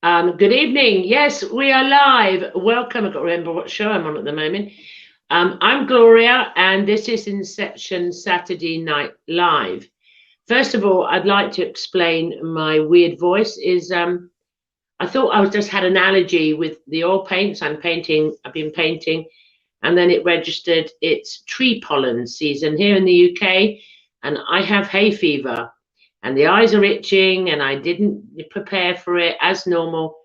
Good evening. Yes, we are live. Welcome. I've got to remember what show I'm on at the moment. I'm Gloria, and this is Inception Saturday Night Live. First of all, I'd like to explain my weird voice. I thought I was just had an allergy with the oil paints I'm painting. I've been painting, and then it registered it's tree pollen season here in the UK, and I have hay fever and the eyes are itching and I didn't prepare for it as normal.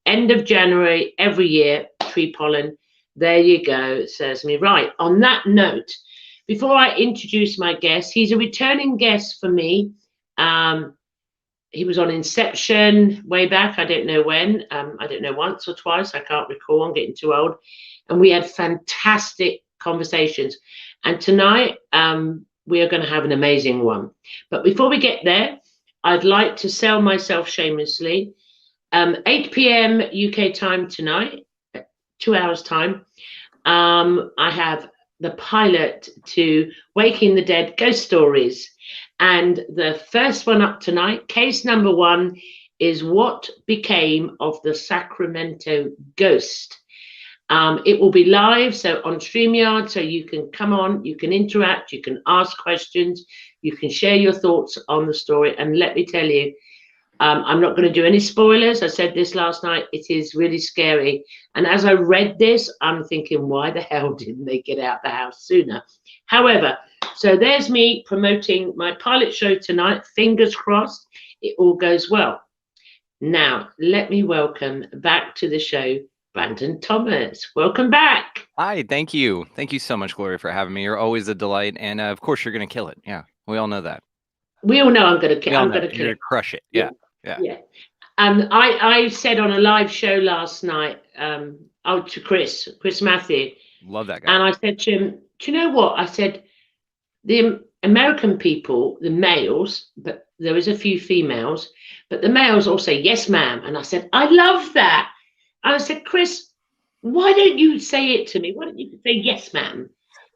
End of January every year, tree pollen. There you go, it says me. Right, on that note, before I introduce my guest, he's a returning guest for me. Um, he was on Inception way back. I don't know when. I don't know, once or twice. I can't recall. I'm getting too old. And we had fantastic conversations. And tonight, we are going to have an amazing one. But before we get there, I'd like to sell myself shamelessly. 8 p.m. UK time tonight, 2 hours time. I have the pilot to Waking the Dead Ghost Stories. And the first one up tonight, case number one, is What Became of the Sacramento Ghost. It will be live, so on StreamYard, so you can come on, you can interact, you can ask questions, you can share your thoughts on the story. And let me tell you, I'm not going to do any spoilers. I said this last night. It is really scary. And as I read this, I'm thinking, why the hell didn't they get out the house sooner? However, so there's me promoting my pilot show tonight. Fingers crossed it all goes well. Now, let me welcome back to the show Brandon Thomas. Welcome back. Hi, thank you. Thank you so much, Gloria, for having me. You're always a delight. And of course, you're going to kill it. Yeah, we all know that. We all know I'm going to kill You're it. going to crush it. Yeah. Yeah. I said on a live show last night, to Chris Matthew. Love that guy. And I said to him, do you know what? I said, the American people, the males, but there is a few females, but the males all say, yes, ma'am. And I said, I love that. And I said, Chris, why don't you say it to me? Why don't you say, yes, ma'am?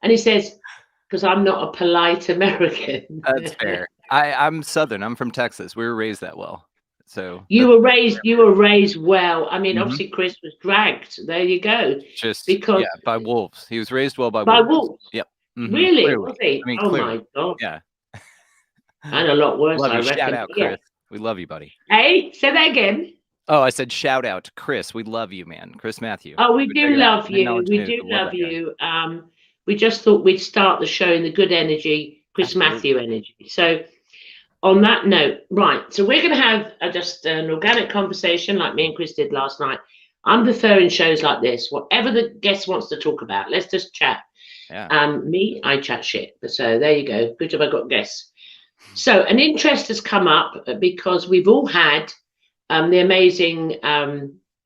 And he says, because I'm not a polite American. That's fair. I'm Southern. I'm from Texas. We were raised that well. So you were raised well. I mean, obviously Chris was dragged. There you go. Because by wolves. He was raised well by wolves. Yep. Really? Clearly. Was he? I mean, oh clearly. my God. Yeah. And a lot worse, love I you. reckon. Shout out, Chris. We love you, buddy. Hey, say that again. Oh, I said shout out to Chris. We love you, man. Chris Matthew. Oh, we do love you. We do love you. We just thought we'd start the show in the good energy, Chris Matthew energy. So on that note, right, so we're going to have just an organic conversation like me and Chris did last night. I'm preferring shows like this. Whatever the guest wants to talk about, let's just chat. Yeah. I chat shit. So there you go. Good job I got guests. So an interest has come up because we've all had the amazing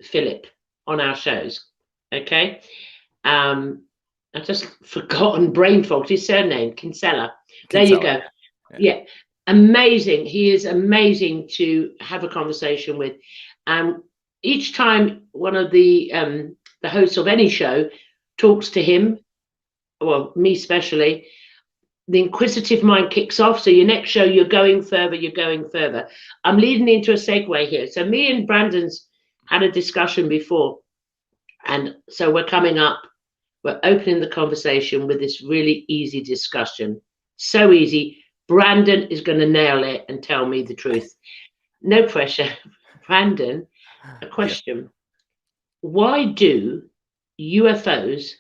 Philip on our shows. Okay. I just forgotten brain fog, his surname, Kinsella. There you go. Yeah. Amazing. He is amazing to have a conversation with. Each time one of the hosts of any show talks to him, well, me especially, the inquisitive mind kicks off. So your next show, you're going further. I'm leading into a segue here. So me and Brandon's had a discussion before. And so we're opening the conversation with this really easy discussion. So easy. Brandon is going to nail it and tell me the truth. No pressure. Brandon, a question. Why do UFOs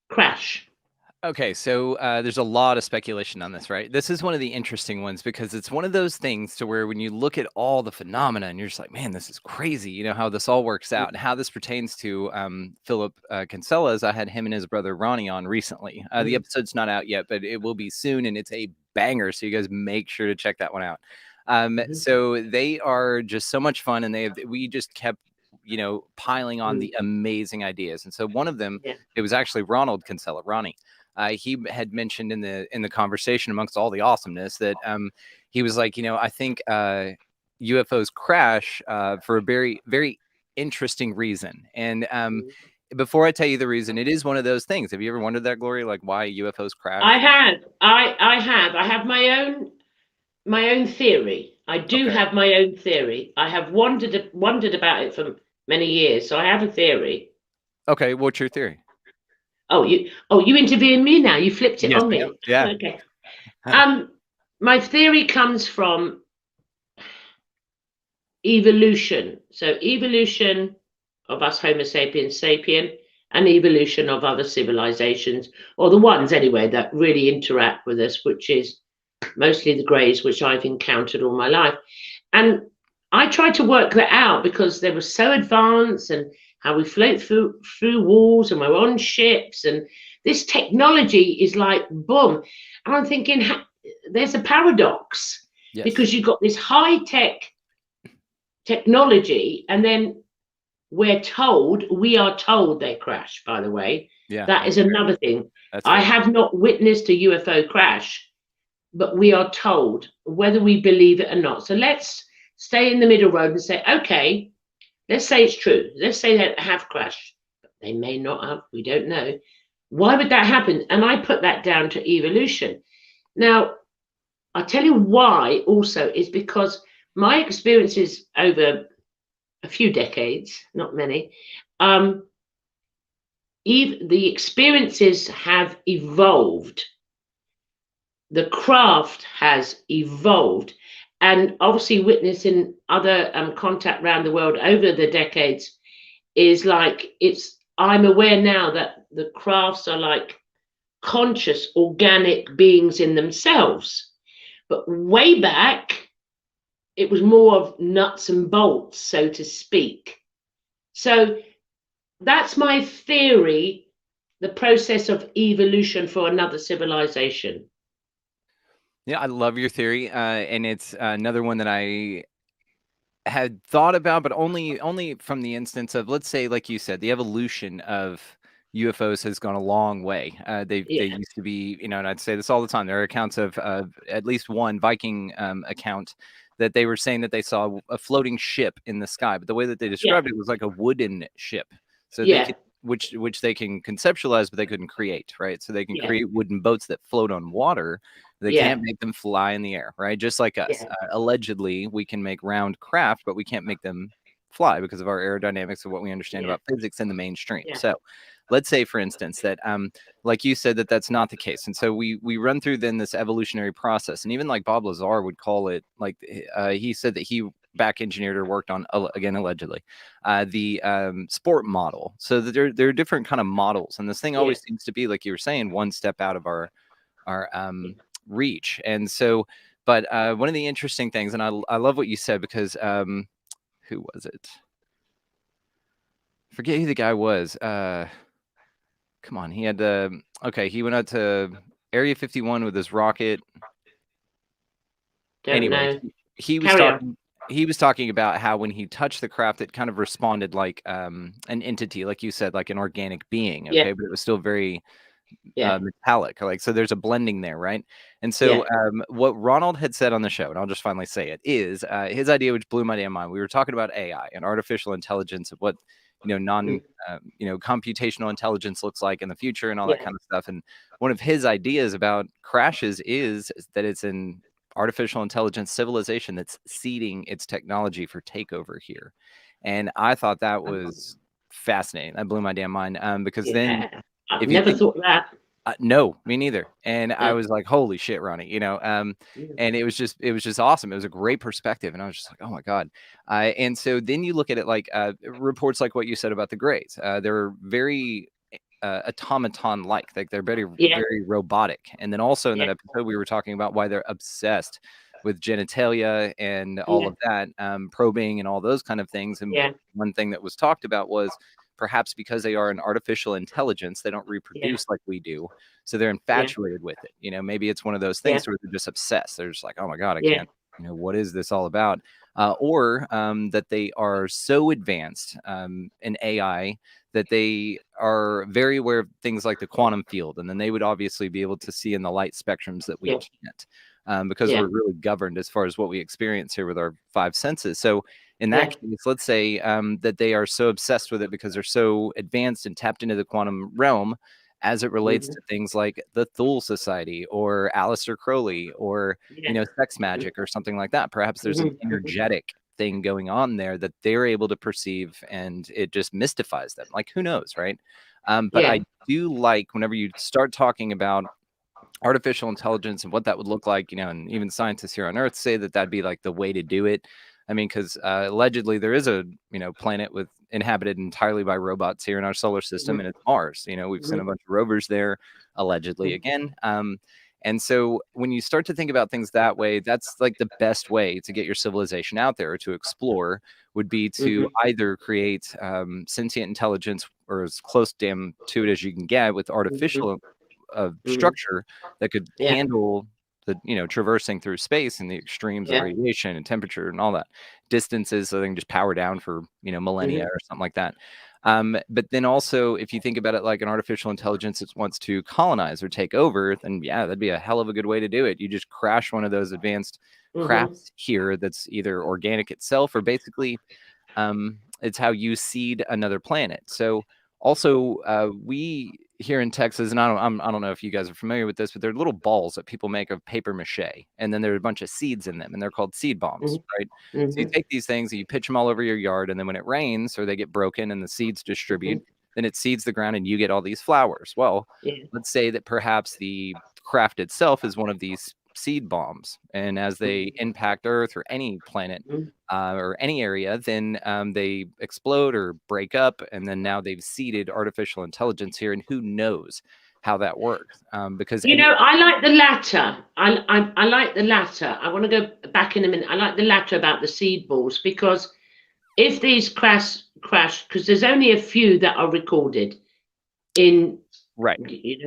crash? Okay, so there's a lot of speculation on this, right? This is one of the interesting ones because it's one of those things to where when you look at all the phenomena and you're just like, man, this is crazy, you know, how this all works out and how this pertains to Philip Kinsella. As I had him and his brother Ronnie on recently. The episode's not out yet, but it will be soon, and it's a banger, so you guys make sure to check that one out. So they are just so much fun, and we just kept piling on the amazing ideas. And so one of them, it was actually Ronald Kinsella, Ronnie. He had mentioned in the conversation amongst all the awesomeness that he was like, I think UFOs crash for a very, very interesting reason. And before I tell you the reason, it is one of those things. Have you ever wondered that, Gloria, like why UFOs crash? I have. I have my own theory. I do Okay. have my own theory. I have wondered about it for many years, so I have a theory. Okay. What's your theory? Oh, you interviewing me now. You flipped it Yes, on ma'am. me. Yeah. Okay. Um, my theory comes from evolution. So evolution of us Homo sapiens sapien and evolution of other civilizations, or the ones anyway that really interact with us, which is mostly the greys, which I've encountered all my life. And I tried to work that out because they were so advanced and how we float through walls and we're on ships and this technology is like boom. And I'm thinking there's a paradox Yes. because you've got this high tech technology and then we are told they crash, by the way. Yeah. That That's is fair. another thing. That's I fair. have not witnessed a UFO crash, but we are told whether we believe it or not. So let's stay in the middle road and say, okay, let's say it's true. Let's say they have crashed. They may not have, we don't know. Why would that happen? And I put that down to evolution. Now, I'll tell you why also is because my experiences over a few decades, not many, um, the experiences have evolved. The craft has evolved. And obviously, witnessing other contact around the world over the decades is like I'm aware now that the crafts are like conscious, organic beings in themselves. But way back, it was more of nuts and bolts, so to speak. So that's my theory, the process of evolution for another civilization. Yeah, I love your theory, and it's another one that I had thought about, but only from the instance of, let's say, like you said, the evolution of UFOs has gone a long way. They Yeah, used to be, and I'd say this all the time. There are accounts of at least one Viking account that they were saying that they saw a floating ship in the sky, but the way that they yeah, described it was like a wooden ship. So they yeah, could, which they can conceptualize, but they couldn't create, right? So they can yeah, create wooden boats that float on water. They yeah, can't make them fly in the air, right? Just like us. yeah, Allegedly, we can make round craft, but we can't make them fly because of our aerodynamics of what we understand yeah, about physics in the mainstream. yeah, So, let's say, for instance, that like you said, that's not the case, and so we run through then this evolutionary process, and even like Bob Lazar would call it, like he said that he back engineered or worked on, again allegedly, the sport model. So that there are different kind of models, and this thing yeah, always seems to be, like you were saying, one step out of our reach. And so, but one of the interesting things, and I love what you said, because who was it? Forget who the guy was. Come on, he had okay, he went out to Area 51 with his rocket. don't Anyway, know. he was Carry on. talking he was talking about how when he touched the craft, it kind of responded like an entity, like you said, like an organic being. Yeah, Okay, but it was still very yeah, metallic, like, so there's a blending there, right? And so yeah, what Ronald had said on the show, and I'll just finally say it, is his idea, which blew my damn mind. We were talking about AI and artificial intelligence, of what non mm, computational intelligence looks like in the future and all that yeah, kind of stuff. And one of his ideas about crashes is that it's an artificial intelligence civilization that's seeding its technology for takeover here. And I thought that was fascinating. That blew my damn mind, because then, yeah. I've if you never think, thought that. no, me neither. And I No. was like, "Holy shit, Ronnie!" Mm, And it was just awesome. It was a great perspective, and I was just like, "Oh my god!" And so then you look at it like reports like what you said about the Greys. They're very automaton-like they're very, yeah, very robotic. And then also in that yeah, episode, we were talking about why they're obsessed with genitalia and all yeah, of that, probing and all those kind of things. And yeah, one thing that was talked about was, perhaps because they are an artificial intelligence, they don't yeah, reproduce like we do. So they're yeah, infatuated with it. Maybe it's one of those yeah, things where they're just obsessed. They're just like, oh my God, I yeah, can't, what is this all about? Or that they are so advanced in AI that they are very aware of things like the quantum field. And then they would obviously be able to see in the light spectrums that we yeah, can't, because yeah, we're really governed as far as what we experience here with our five senses. So in that yeah, case, let's say that they are so obsessed with it because they're so advanced and tapped into the quantum realm, as it relates Mhm. to things like the Thule Society or Aleister Crowley or, Yeah. sex Mhm. magic or something like that. Perhaps there's an Mhm. Mhm. energetic thing going on there that they're able to perceive, and it just mystifies them. Like, who knows, right? But Yeah. I do like whenever you start talking about artificial intelligence and what that would look like, and even scientists here on Earth say that that'd be like the way to do it. I mean, because allegedly there is a planet with inhabited entirely by robots here in our solar system, and Mhm. it's Mars. We've sent a Mhm. bunch of rovers there, allegedly Mhm. again. And so when you start to think about things that way, that's like the best way to get your civilization out there or to explore would be to Mhm. either create sentient intelligence or as close damn to it as you can get with Mhm. artificial Mhm. structure that could Yeah. handle the traversing through space and the extremes of Yeah. radiation and temperature and all that distances, so they can just power down for millennia Mhm. or something like that. But then also, if you think about it like an artificial intelligence that wants to colonize or take over, then yeah, that'd be a hell of a good way to do it. You just crash one of those advanced Mhm. crafts here that's either organic itself or basically it's how you seed another planet. So also, we here in Texas, and I don't know if you guys are familiar with this, but they're little balls that people make of paper mache, and then there are a bunch of seeds in them, and they're called seed bombs, Mhm. right? So you Mhm. take these things and you pitch them all over your yard, and then when it rains or they get broken and the seeds distribute, Mhm. then it seeds the ground and you get all these flowers. Well, Yeah. let's say that perhaps the craft itself is one of these seed bombs, and as they Mhm. impact Earth or any planet, Mhm. or any area, then they explode or break up, and then now they've seeded artificial intelligence here, and who knows how that works? Because any I like the latter. I like the latter. I want to go back in a minute. I like the latter about the seed balls because if these crash, because there's only a few that are recorded in right,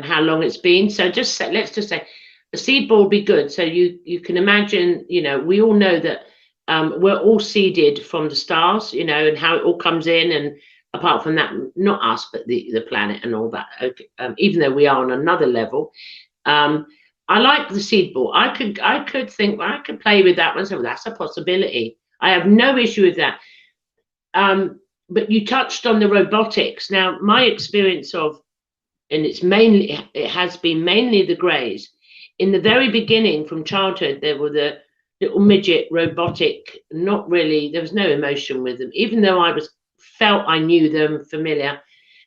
how long it's been. So let's just say a seed ball would be good. So you can imagine, we all know that we're all seeded from the stars, and how it all comes in. And apart from that, not us, but the planet and all that. Okay, even though we are on another level, um, I like the seed ball. I could think, well, I could play with that one. So that's a possibility. I have no issue with that. But you touched on the robotics. Now, my experience of, and it has been mainly the greys. In the very beginning, from childhood, there were the little midget robotic, not really, there was no emotion with them, even though felt I knew them familiar.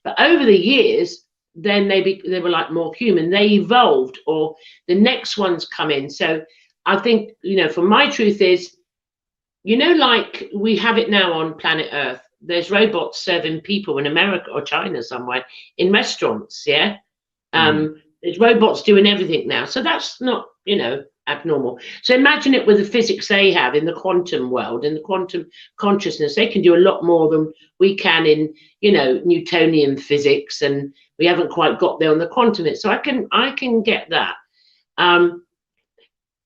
But over the years, then they were like more human. They evolved, or the next ones come in. So I think, for my truth is, like we have it now on planet Earth. There's robots serving people in America or China somewhere in restaurants. Yeah, mhm, there's robots doing everything now. So that's not, abnormal. So imagine it with the physics they have in the quantum world, in the quantum consciousness. They can do a lot more than we can in, Newtonian physics, and we haven't quite got there on the quantum bit. So I can get that. Um,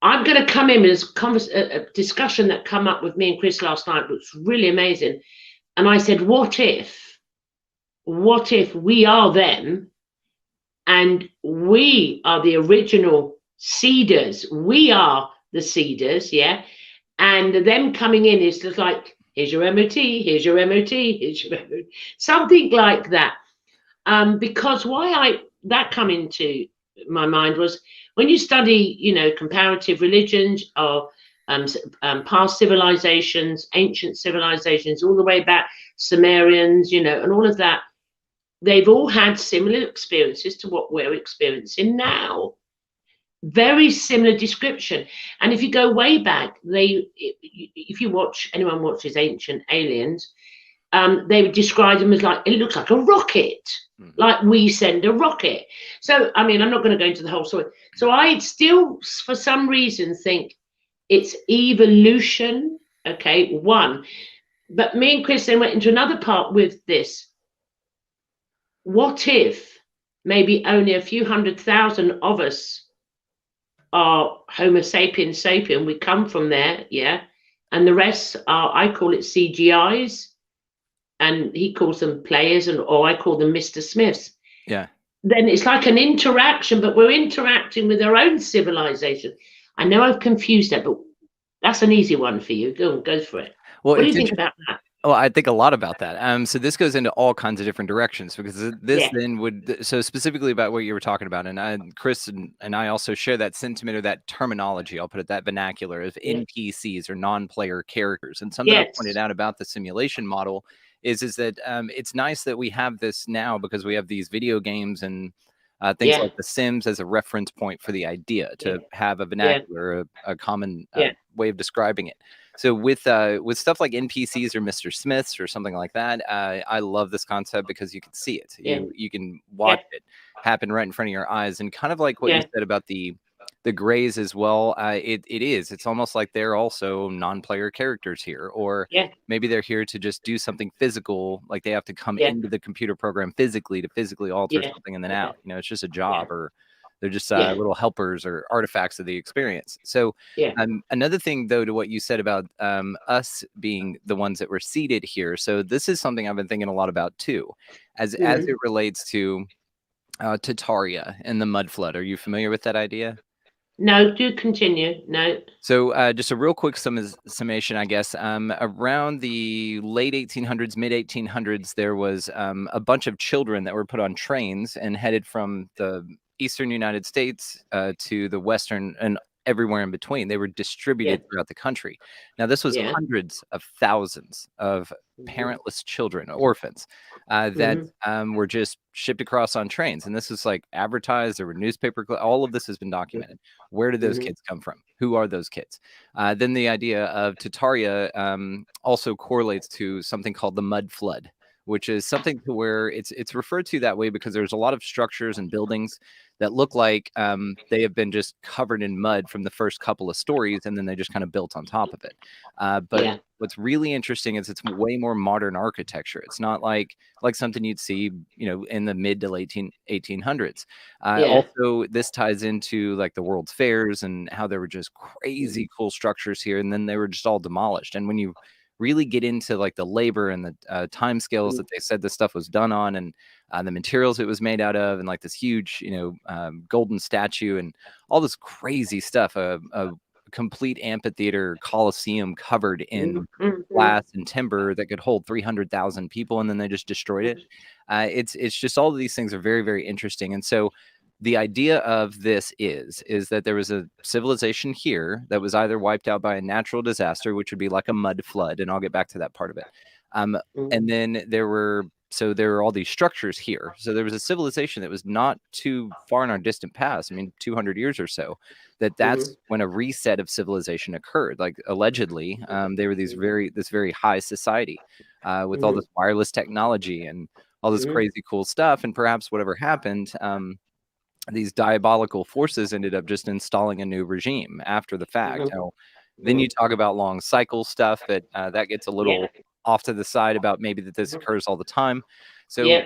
I'm going to come in with a discussion that come up with me and Chris last night, which was really amazing. And I said, what if we are them and we are the original seeders? We are the seeders, yeah? And them coming in is just like, here's your MOT, here's your MOT, here's your MOT, something like that. Because that come into my mind was when you study, comparative religions or past civilizations, ancient civilizations, all the way back, Sumerians, and all of that, they've all had similar experiences to what we're experiencing now. Very similar description. And if you go way back, if anyone watches Ancient Aliens, they would describe them as like, it looks like a rocket, mhm. like we send a rocket. So, I mean, I'm not going to go into the whole story. So I still, for some reason, think it's evolution. Okay, one. But me and Chris then went into another part with this. What if maybe only a few 100,000 of us are Homo sapiens sapien? We come from there, yeah. And the rest are, I call it CGIs, and he calls them players, or I call them Mr. Smiths. Yeah. Then it's like an interaction, but we're interacting with our own civilization. I know I've confused that, but that's an easy one for you. Go for it. Well, What do you it's think interesting. about that? Oh, I think a lot about that. So this goes into all kinds of different directions because this Yeah, then would so specifically about what you were talking about, and Chris and I also share that sentiment or that terminology. I'll put it that vernacular of yeah, NPCs or non-player characters. And something I've pointed yes, out about the simulation model is that it's nice that we have this now because we have these video games and things yeah, like The Sims as a reference point for the idea yeah, to have a yeah, vernacular, a common yeah, way of describing it. So with stuff like NPCs or Mr. Smiths or something like that, I love this concept because you can see it. yeah, You can yeah, watch it happen right in front of your eyes, and kind of like what you yeah, said about the Greys as well. It is. It's almost like they're also non-player characters here, or yeah, maybe they're here to just do something physical, like they have to come yeah, into the computer program physically to physically alter yeah, something and then yeah, out. It's just a yeah, job, or they're just yeah, little helpers or artifacts of the experience. So yeah. another thing, though, to what you said about us being the ones that were seated here. So this is something I've been thinking a lot about too, as Mhm. it relates to Tartaria and the mud flood. Are you familiar with that idea? No, do continue. No. So, just a real quick summation, I guess. Around the late 1800s, mid 1800s, there was a bunch of children that were put on trains and headed from the eastern United States to the western and everywhere in between. They were Yeah, distributed throughout the country. Now, this was yeah. hundreds of thousands of Mhm, parentless children, orphans, that mhm, were just shipped across on trains. And this was like advertised. There were all of this has been documented. Where did those mhm, kids come from? Who are those kids? Then the idea of Tataria also correlates to something called the mud flood, which is something to where it's referred to that way because there's a lot of structures and buildings that look like they have been just covered in mud from the first couple of stories, and then they just kind of built on top of it. But yeah. what's really interesting is it's way more modern architecture. It's not like something you'd see, in the mid to late 1800s. Yeah. Also, this ties into like the World's Fairs and how there were just Mhm, crazy cool structures here, and then they were just all demolished. And when you really get into like the labor and the time scales mhm, that they said this stuff was done on, and the materials it was made out of, and like this huge, golden statue, and all this crazy stuff, a complete amphitheater coliseum covered in mhm, mhm, glass and timber that could hold 300,000 people, and then they just destroyed it. It's just all of these things are very, very interesting. And so the idea of this is that there was a civilization here that was either wiped out by a natural disaster, which would be like a mud flood, and I'll get back to that part of it. Um, mhm, and then there were all these structures here. So there was a civilization that was not too far in our distant past. I mean, 200 years or so. That's mhm, when a reset of civilization occurred. Like allegedly, they were mhm, this very high society with all mhm, this wireless technology and all this mhm, crazy cool stuff. And perhaps whatever happened, these diabolical forces ended up just installing a new regime after the fact. mhm, Now, then you mhm. talk about long cycle stuff, but that gets a Yeah, little off to the side about maybe that this mhm, occurs all the time. So, yeah,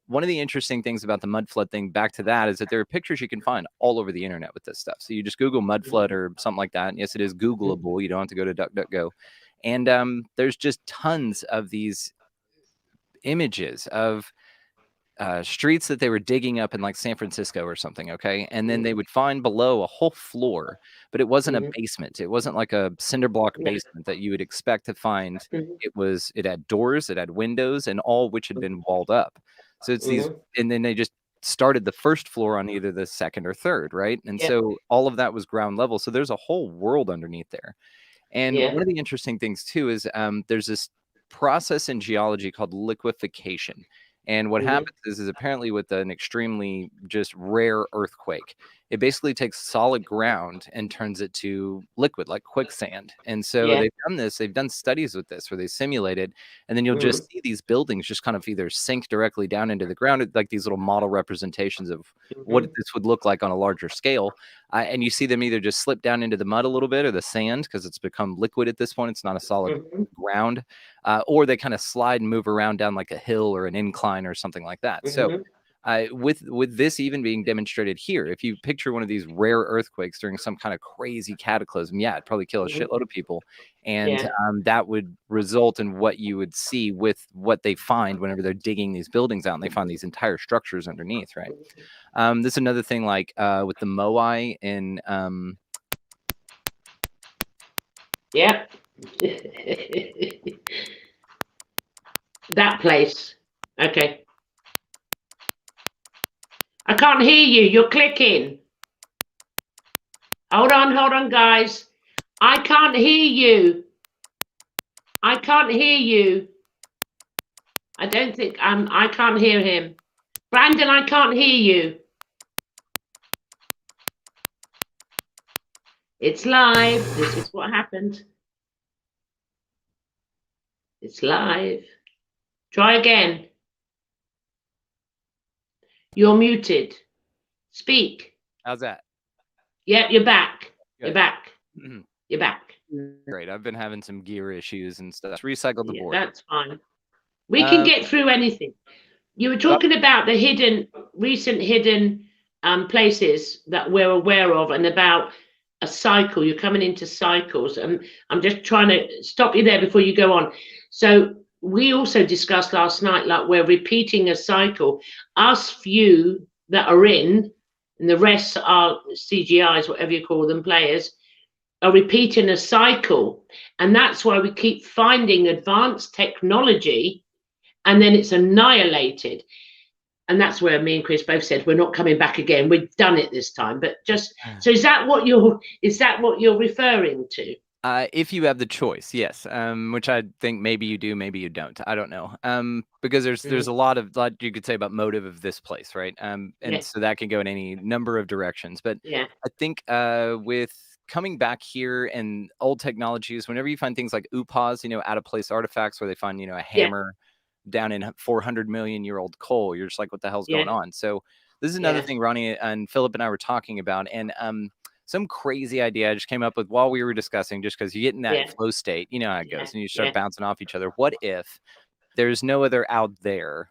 one of the interesting things about the mud flood thing, back to that, is that there are pictures you can find all over the internet with this stuff. So you just Google mud flood or something like that. And yes, it is mhm, Googleable. You don't have to go to DuckDuckGo. And there's just tons of these images of streets that they were digging up in like San Francisco or something, okay? And then they mhm, would find below a whole floor, but it wasn't a mhm. basement. It wasn't like a cinder block No. basement that you would expect to find. Mhm, It had doors, it had windows, and all which had been walled up. So it's these, mhm. and then they just started the first floor on either the second or third, right? And Yeah, so all of that was ground level. So there's a whole world underneath there. And yeah. one of the interesting things too is there's this process in geology called liquefaction. And what Mhm, happens is apparently with an extremely just rare earthquake, it basically takes solid ground and turns it to liquid, like quicksand. And so yeah. they've done studies with this where they simulated, and then you'll Mhm, just see these buildings just kind of either sink directly down into the ground, like these little model representations of what mhm, this would look like on a larger scale. And you see them either just slip down into the mud a little bit or the sand because it's become liquid at this point. It's not a solid mhm, ground, or they kind of slide and move around down like a hill or an incline or something like that. So, mhm, with this even being demonstrated here, if you picture one of these rare earthquakes during some kind of crazy cataclysm, yeah, it'd probably kill a mhm. shitload of people, and Yeah. that would result in what you would see with what they find whenever they're digging these buildings out and they find these entire structures underneath, right? This is another thing, like with the Moai in Yeah. That place. Okay. I can't hear you. You're clicking. Hold on, guys. I can't hear you. I can't hear you. I don't think I can't hear him. Brandon, I can't hear you. It's live. This is what happened. It's live. Try again. You're muted. Speak. How's that? Yeah, you're back. Good. You're back. Mhm. You're back. Great. I've been having some gear issues and stuff. Recycle the board. That's fine. We can get through anything. You were talking about the recent hidden places that we're aware of, and about a cycle. You're coming into cycles, and I'm just trying to stop you there before you go on. So we also discussed last night, like we're repeating a cycle. Us few that are in, and the rest are CGIs, whatever you call them, players, are repeating a cycle. And that's why we keep finding advanced technology, and then it's annihilated. And that's where me and Chris both said we're not coming back again. We've done it this time. But just so is that what you're referring to? If you have the choice, yes. Which I think maybe you do, maybe you don't. I don't know. Because there's a lot you could say about motive of this place, right? And so that can go in any number of directions. But I think with coming back here and old technologies, whenever you find things like UPAs, out of place artifacts where they find, a hammer down in 400 million year old coal, you're just like, what the hell's going on? So this is another thing Ronnie and Philip and I were talking about. And some crazy idea I just came up with while we were discussing, just because you get in that flow state, you know how it goes, and you start bouncing off each other. What if there's no other out there?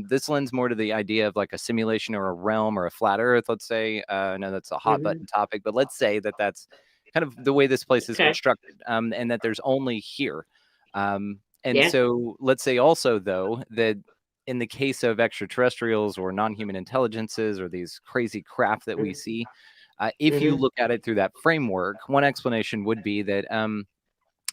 This lends more to the idea of like a simulation or a realm or a flat earth, let's say. I know that's a hot button topic, but let's say that that's kind of the way this place is constructed, and that there's only here. So let's say also, though, that in the case of extraterrestrials or non-human intelligences or these crazy craft that we see, if you look at it through that framework, one explanation would be that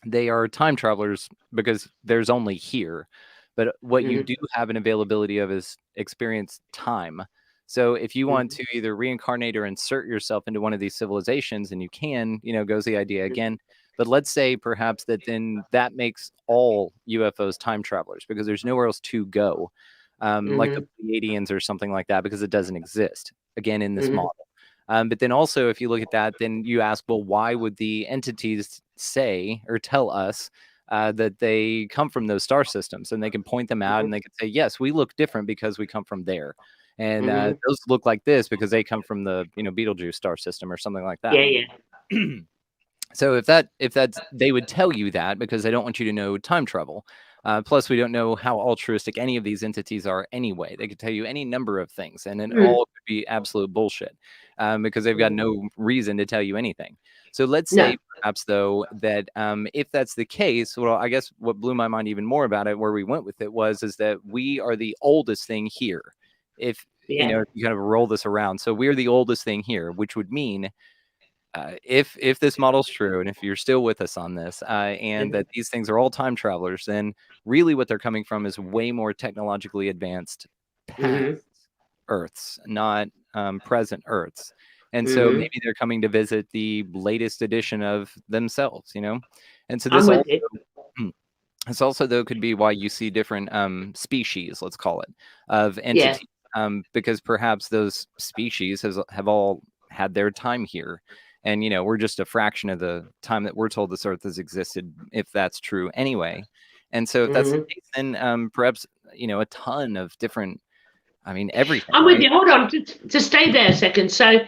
they are time travelers because there's only here. But what you do have an availability of is experience time. So if you want to either reincarnate or insert yourself into one of these civilizations, and you can, goes the idea again. But let's say perhaps that then that makes all UFOs time travelers because there's nowhere else to go, like the Pleiadians or something like that, because it doesn't exist, again, in this model. But then also, if you look at that, then you ask, well, why would the entities say or tell us that they come from those star systems? And they can point them out and they can say, yes, we look different because we come from there. And those look like this because they come from the, Betelgeuse star system or something like that. So if that's, they would tell you that because they don't want you to know time travel. Plus, we don't know how altruistic any of these entities are anyway. They could tell you any number of things, and it all could be absolute bullshit because they've got no reason to tell you anything. So let's say perhaps, though, that if that's the case, well, I guess what blew my mind even more about it, where we went with it, is that we are the oldest thing here. If you kind of roll this around, so we're the oldest thing here, which would mean if this model's true, and if you're still with us on this, and that these things are all time travelers, then really what they're coming from is way more technologically advanced past Earths, not present Earths. And so maybe they're coming to visit the latest edition of themselves, And so this also, though, could be why you see different species, let's call it, of entities, because perhaps those species have all had their time here. And, we're just a fraction of the time that we're told this Earth has existed, if that's true anyway. And so if that's the case, then perhaps, a ton of different, everything. I'm with you. Hold on, to stay there a second. So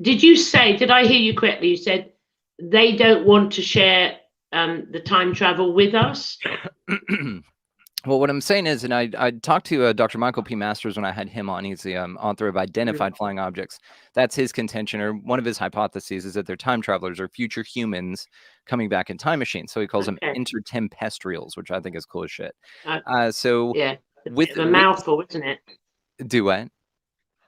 did I hear you correctly? You said they don't want to share the time travel with us? Well, what I'm saying is, and I talked to Dr. Michael P. Masters when I had him on. He's the author of Identified Flying Objects. That's his contention, or one of his hypotheses, is that they're time travelers or future humans coming back in time machines. So he calls them intertempestrials, which I think is cool as shit. With a mouthful, isn't it? Do what?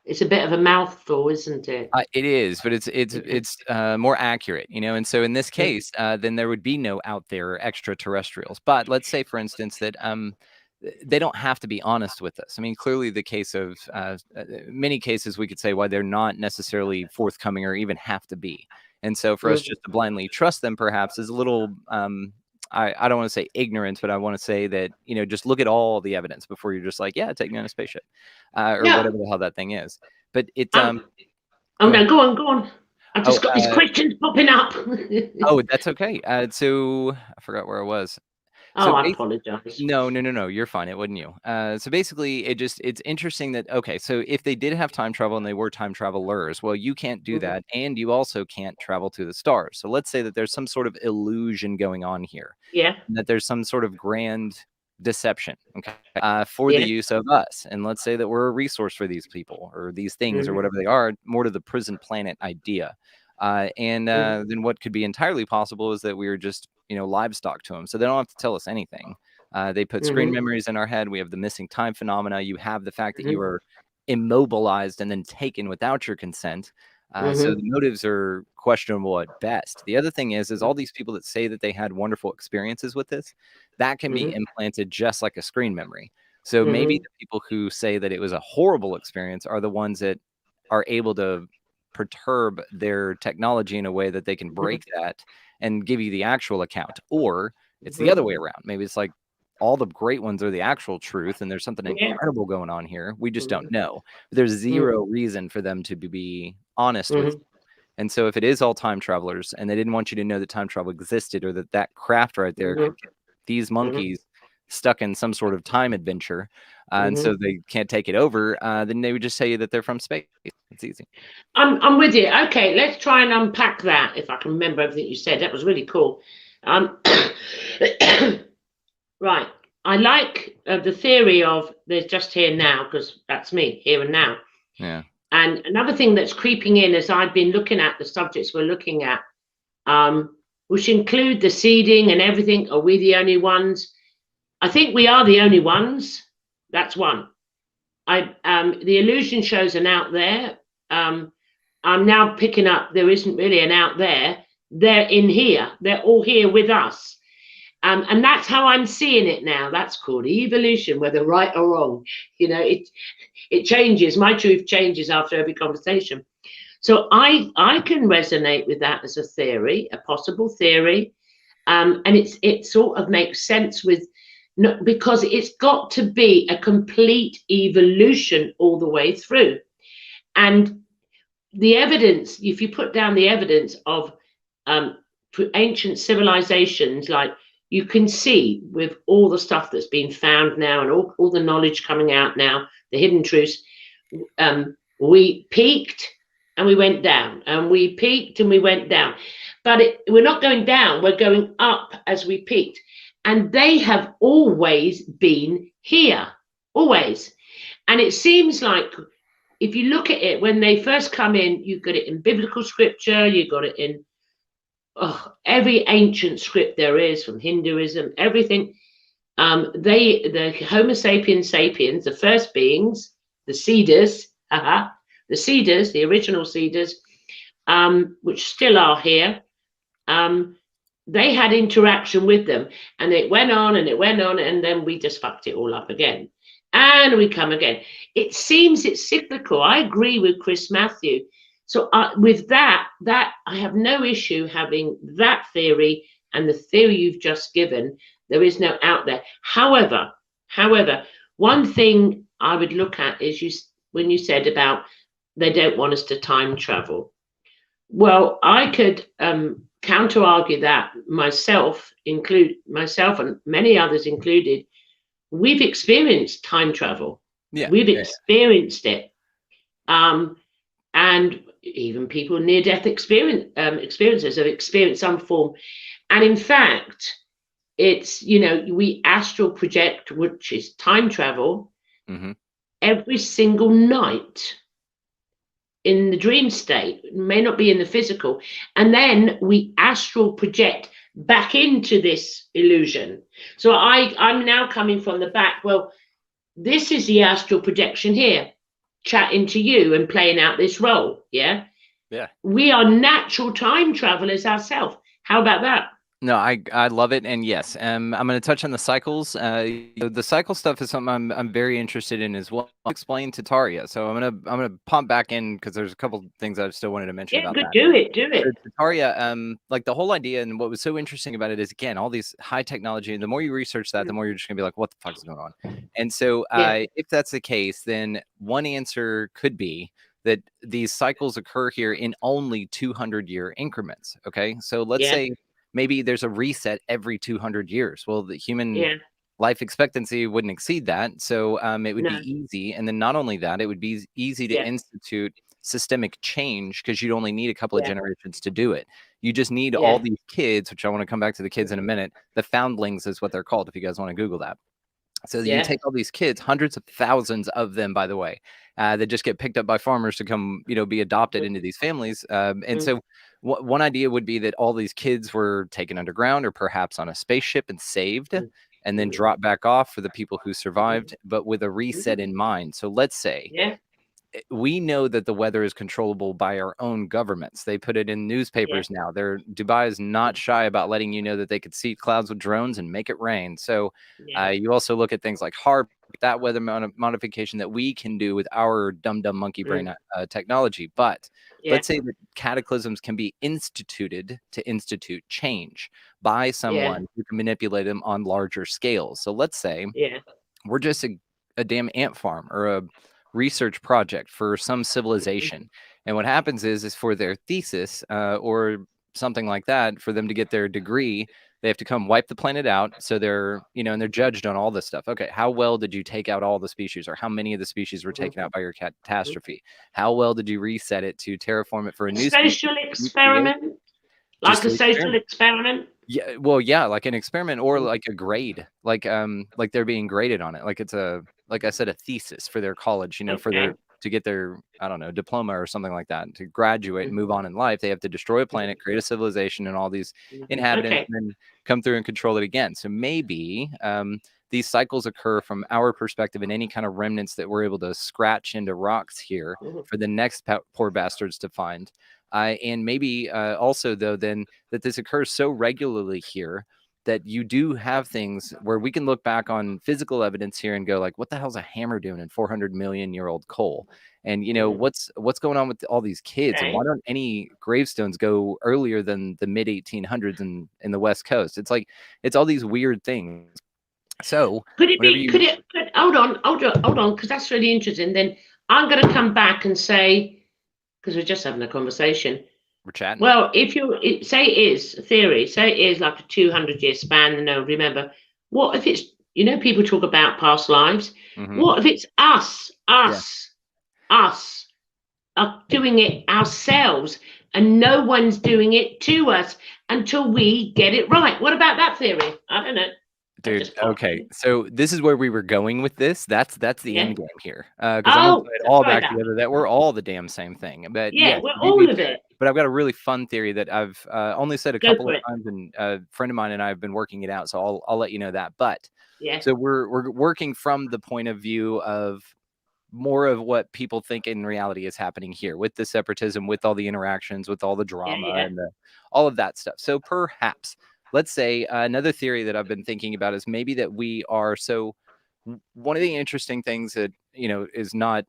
It's a bit of a mouthful, isn't it? It is, but it's more accurate, And so in this case, then there would be no out there extraterrestrials. But let's say, for instance, that they don't have to be honest with us. I mean, clearly the case of many cases, we could say why they're not necessarily forthcoming or even have to be. And so for us just to blindly trust them perhaps is a little, I don't want to say ignorant, but I want to say that, you know, just look at all the evidence before you're just like, yeah, take me on a spaceship or whatever the hell that thing is. But it, oh no, go on. I've just got these questions popping up. Oh, that's okay. So I forgot where I was. Oh, So I apologize. No, you're fine. It wasn't you. So basically, it's interesting that, okay, so if they did have time travel and they were time travelers, well, you can't do that. And you also can't travel to the stars. So let's say that there's some sort of illusion going on here. Yeah. And that there's some sort of grand deception, okay, for the use of us. And let's say that we're a resource for these people or these things or whatever they are, more to the prison planet idea. Then what could be entirely possible is that we are just, you know, livestock to them. So they don't have to tell us anything. They put screen memories in our head. We have the missing time phenomena. You have the fact that you are immobilized and then taken without your consent. So the motives are questionable at best. The other thing is all these people that say that they had wonderful experiences with this, that can be implanted just like a screen memory. So maybe the people who say that it was a horrible experience are the ones that are able to perturb their technology in a way that they can break that and give you the actual account. Or it's the other way around. Maybe it's like all the great ones are the actual truth and there's something incredible going on here. We just don't know. There's zero reason for them to be honest with you. And so if it is all time travelers and they didn't want you to know that time travel existed or that craft right there could get these monkeys stuck in some sort of time adventure and so they can't take it over, then they would just tell you that they're from space. It's easy. I'm with you. Okay, let's try and unpack that if I can remember everything you said. That was really cool. Right. I like the theory of there's just here now, because that's me, here and now. Yeah. And another thing that's creeping in as I've been looking at the subjects we're looking at, which include the seeding and everything. Are we the only ones? I think we are the only ones. That's one. The illusion shows an out there. I'm now picking up there isn't really an out there. They're in here. They're all here with us. And that's how I'm seeing it now. That's called evolution, whether right or wrong. You know, it changes. My truth changes after every conversation. So I can resonate with that as a theory, a possible theory. And it sort of makes sense with, because it's got to be a complete evolution all the way through. And the evidence, if you put down the evidence of ancient civilizations, like you can see with all the stuff that's been found now and all the knowledge coming out now, the hidden truths, we peaked and we went down, and we peaked and we went down. But we're not going down, we're going up as we peaked. And they have always been here, always. And it seems like, if you look at it, when they first come in, you got it in biblical scripture, you got it in every ancient script there is, from Hinduism, everything. The Homo sapiens sapiens, the first beings, the seeders, the original seeders, which still are here, they had interaction with them, and it went on and it went on, and then we just fucked it all up again. And we come again. It seems it's cyclical. I agree with Chris Matthew. So with that, I have no issue having that theory and the theory you've just given. There is no out there. However, one thing I would look at is when you said about they don't want us to time travel. Well, I could counter argue that myself and many others included. We've experienced time travel. Yeah, we've experienced it. And even people near-death experiences have experienced some form. And in fact, it's, we astral project, which is time travel, every single night in the dream state. It may not be in the physical. And then we astral project back into this illusion. So I'm now coming from the back. Well, this is the astral projection here, chatting to you and playing out this role. Yeah. We are natural time travelers ourselves. How about that? No, I love it, and yes, I'm going to touch on the cycles. The cycle stuff is something I'm very interested in as well. I'll explain Tataria, so I'm gonna pump back in because there's a couple things I still wanted to mention Yeah, about good. that. Do it. Do So it. Tataria, like the whole idea and what was so interesting about it is again all these high technology, and the more you research that, the more you're just gonna be like, what the fuck is going on? And so, Yeah. if that's the case, then one answer could be that these cycles occur here in only 200-year increments. Okay, so let's Yeah. say maybe there's a reset every 200 years. Well, the human Yeah. life expectancy wouldn't exceed that. So it would be No. easy. And then not only that, it would be easy to Yeah. institute systemic change because you'd only need a couple of Yeah. generations to do it. You just need all Yeah. these kids, which I want to come back to the kids in a minute. The foundlings is what they're called if you guys want to Google that. So you Yeah. take all these kids, hundreds of thousands of them, by the way, that just get picked up by farmers to come, be adopted into these families. And Mm, so one idea would be that all these kids were taken underground or perhaps on a spaceship and saved mm, and then mm, dropped back off for the people who mm, survived, but with a reset mm. in mind. So let's say Yeah. we know that the weather is controllable by our own governments. They put it in Yeah. newspapers now. Dubai is not shy about letting you know that they could see clouds with drones and make it rain. So Yeah. you also look at things like HARP, that weather modification that we can do with our dumb monkey brain Mm, technology. But yeah. let's say that cataclysms can be instituted to institute change by Yeah. someone who can manipulate them on larger scales. So let's say Yeah. we're just a damn ant farm or a research project for some Mm, civilization. And what happens is for their thesis or something like that, for them to get their degree, they have to come wipe the planet out. So they're, and they're judged on all this stuff. Okay, how well did you take out all the species, or how many of the species were taken mhm, out by your mhm. catastrophe? How well did you reset it to terraform it for a A new species social you create? experiment, like Just a an social experiment. experiment. Yeah, well, yeah, like an experiment or Mm, like a grade, like they're being graded on it. Like it's like I said, a thesis for their college, for their okay. to get their, I don't know, diploma or something like that. To graduate and move Mhm, on in life, they have to destroy a mhm, planet, create a civilization and all these mhm. inhabitants, Okay. and then come through and control it again. So maybe these cycles occur from our perspective in any kind of remnants that we're able to scratch into rocks here Mhm, for the next poor bastards to find. And maybe also, though, then that this occurs so regularly here that you do have things where we can look back on physical evidence here and go like, what the hell's a hammer doing in 400 million-year-old coal? And mhm. what's going on with all these kids, and why Okay. don't any gravestones go earlier than the mid 1800s in the West Coast? It's like it's all these weird things. So Could it whenever be? Could you it? Hold on. Hold on. Because that's really interesting. Then I'm going to come back and say, because we're just having a conversation. were chatting, Well, if say it is a theory, say it is like a 200-year span, and no, remember, what if it's, people talk about past lives. hmm What if it's us, yeah, us are doing it ourselves, and no one's doing it to us until we get it right? What about that theory? I don't know. I dude. just popped Okay, in. so this is where we were going with this. That's the Yeah. end game here, because I'm gonna Oh, tie it all try back that. together. That we're all the damn same thing. But Yeah, yes, we're you beat me all of to it. it. But I've got a really fun theory that I've only said a Go couple for of it. times, and a friend of mine and I have been working it out. So I'll let you know that. But Yeah, so we're working from the point of view of more of what people think in reality is happening here with the separatism, with all the interactions, with all the yeah, drama yeah, and all of that stuff. So perhaps, let's say another theory that I've been thinking about is maybe that we are so. One of the interesting things that is not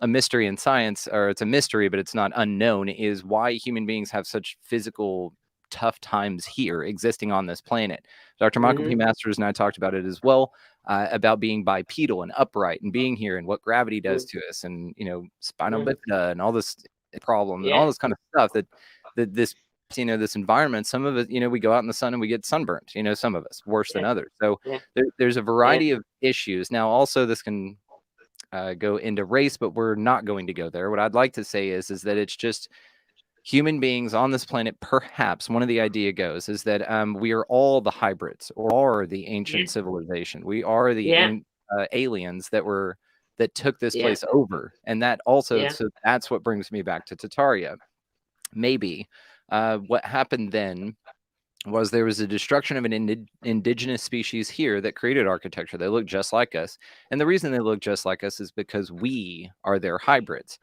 a mystery in science, or it's a mystery, but it's not unknown, is why human beings have such physical tough times here existing on this planet. Dr. Michael P. mm, Masters and I talked about it as well, about being bipedal and upright and being here and what gravity does mm, to us, and spinal mm, bifida and all this problems and all yeah, this kind of stuff that this this environment. Some of it, we go out in the sun and we get sunburnt. Some of us worse than yeah, others. So yeah, there's a yeah, variety of issues. Now, also this can go into race, but we're not going to go there. What I'd like to say is that it's just human beings on this planet. Perhaps one of the idea goes is that we are all the hybrids, or are the yeah, ancient civilization. We are the yeah, aliens that took this yeah, place over, and that also, yeah, so that's what brings me back to Tataria. Maybe what happened then was there was a destruction of an indigenous species here that created architecture. They look just like us, and the reason they look just like us is because we are their hybrids.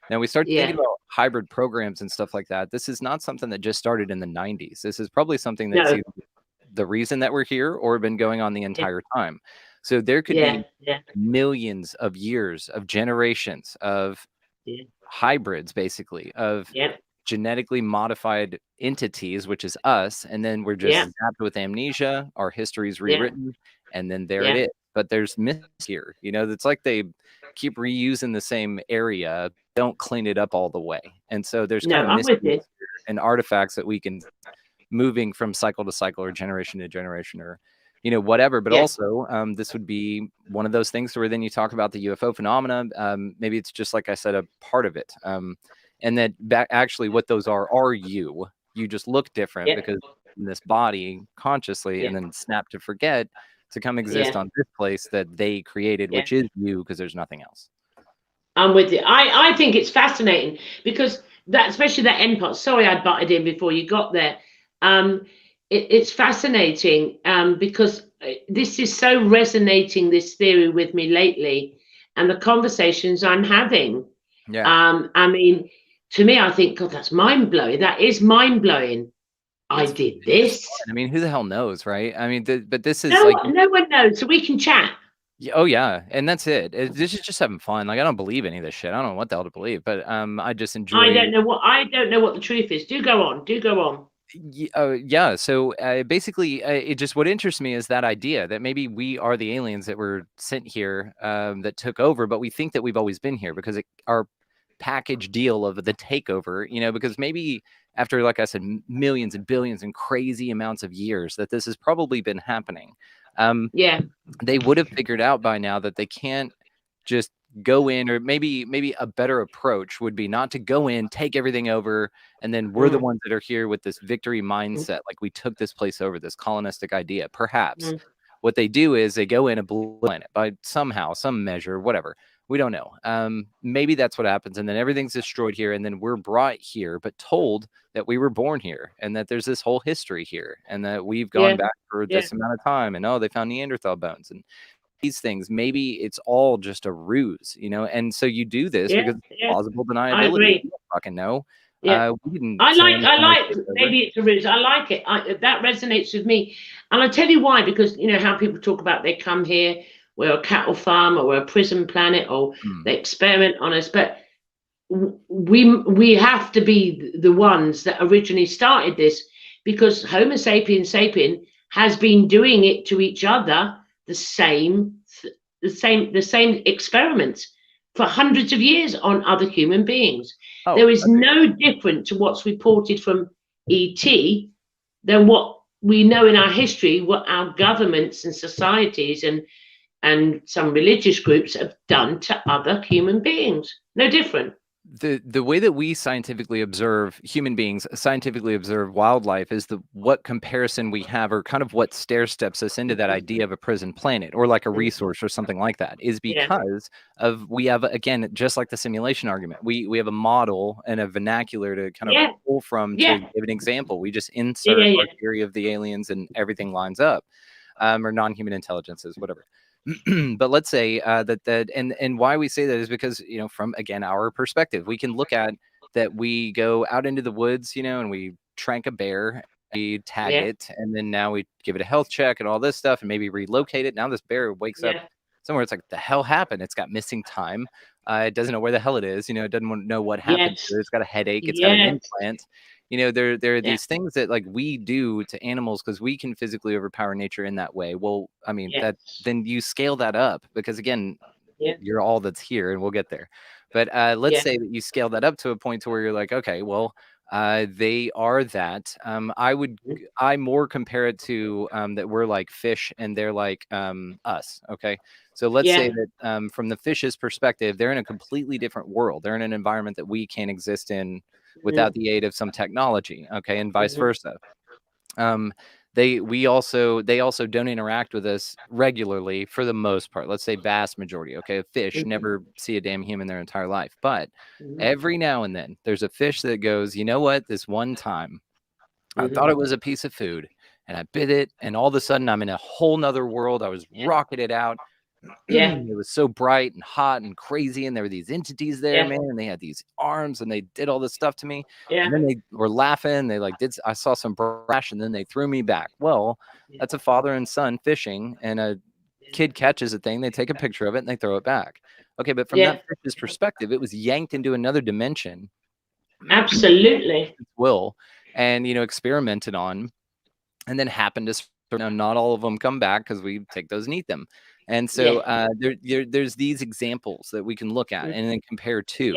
Now we start thinking Yeah. about hybrid programs and stuff like that. This is not something that just started in the 90s. This is probably something that's No. either the reason that we're here or been going on the Yeah. entire time. So there could Yeah. be Yeah. millions of years of generations of Yeah. hybrids, basically, of Yeah. genetically modified entities, which is us, and then we're just Yeah. zapped with amnesia, our history's Yeah. rewritten, and then there it Yeah. is. But there's myths here, it's like they keep reusing the same area, don't clean it up all the way. And so there's No, kind of I'm with mysteries you. and artifacts that we can moving from cycle to cycle or generation to generation or whatever. But Yeah. also this would be one of those things where then you talk about the UFO phenomena. Maybe it's just like I said, a part of it, and that actually what those are you just look different Yeah. because in this body consciously Yeah. and then snap to forget to come exist Yeah. on this place that they created, Yeah. which is you, because there's nothing else. I'm with you. I think it's fascinating because that, especially that end part. Sorry, I butted in before you got there. Um, it's fascinating because this is so resonating, this theory with me lately, and the conversations I'm having. Yeah. I mean, to me, I think, God, that's mind blowing. That is mind blowing. I It's did it's this. fun. I mean, who the hell knows, right? I mean, but this is No, like, no one knows, so we can chat. yeah, oh yeah, and that's it. This is just having fun. Like I don't believe any of this shit. I don't know what the hell to believe, but I just enjoy. I don't know what the truth is. Do go on. Do go on. Yeah. So basically, it just what interests me is that idea that maybe we are the aliens that were sent here, that took over, but we think that we've always been here because our package deal of the takeover. Because maybe after, like I said, millions and billions and crazy amounts of years, that this has probably been happening. Yeah. They would have figured out by now that they can't just go in, or maybe a better approach would be not to go in, take everything over, and then we're the Mm, ones that are here with this victory mm, mindset, like we took this place over, this colonistic idea. Perhaps mm. what they do is they go in a blue planet by somehow, some measure, whatever. We don't know. Maybe that's what happens, and then everything's destroyed here, and then we're brought here, but told that we were born here, and that there's this whole history here, and that we've gone Yeah. back for Yeah. this amount of time, and they found Neanderthal bones, and these things, maybe it's all just a ruse, and so you do this Yeah. because it's Yeah. plausible I deniability. We agree. don't fucking know. Yeah. We didn't I say like, I anything was like, taken over. maybe it's a ruse. I like it. That resonates with me. And I'll tell you why, because you know how people talk about they come here, we're a cattle farm or we're a prison planet or Hmm. they experiment on us. But we have to be the ones that originally started this because Homo sapiens sapien has been doing it to each other the same the same experiments for hundreds of years on other human beings. Oh, There is no different to what's reported from ET than what we know in our history, what our governments and societies and some religious groups have done to other human beings. No different. the way that we scientifically observe human beings, scientifically observe wildlife, is the what comparison we have, or kind of what stair steps us into that idea of a prison planet or like a resource or something like that, is Yeah, because of we have, again, just like the simulation argument, we have a model and a vernacular to kind of yeah, pull from to yeah, give an example. We just yeah, insert yeah, our theory of the aliens and everything lines up, or non-human intelligences, whatever. But let's say and why we say that is because from, again, our perspective, we can look at that. We go out into the woods, and we trank a bear, we tag yeah, it, and then now we give it a health check and all this stuff, and maybe relocate it. Now this bear wakes up yeah, somewhere. It's like, the hell happened? It's got missing time. It doesn't know where the hell it is. It doesn't know what happened yes, to it. It's got a headache. It's got an yes, implant. There are yeah, these things that, like, we do to animals because we can physically overpower nature in that way. Well, I mean, that yes, then you scale that up because, again, yeah, you're all that's here, and we'll get there. But let's yeah, say that you scale that up to a point to where you're like, okay, well, they are that. mhm, I more compare it to that we're like fish and they're like us. Okay. So let's say yeah, that from the fish's perspective, they're in a completely different world. They're in an environment that we can't exist in without mhm, the aid of some technology. Okay. And vice mhm, versa. Um, they also don't interact with us regularly for the most part. Let's say vast majority. Okay, a fish mhm, never see a damn human their entire life, but mhm, every now and then there's a fish that goes, you know what? This one time I thought mhm, it was a piece of food, and I bit it, and all of a sudden I'm in a whole nother world. I was yeah, rocketed out, Yeah. It was so bright and hot and crazy, and there were these entities there, Yeah. man, and they had these arms, and they did all this stuff to me. Yeah. And then they were laughing. They like did. I saw some brash, and then they threw me back. Well, that's a father and son fishing, and a kid catches a thing. They take a picture of it and they throw it back. Okay, but from that fish's perspective, it was yanked into another dimension. Absolutely. Will, and experimented on, and then happened to not all of them come back because we take those and eat them. And so there's these examples that we can look at and then compare to.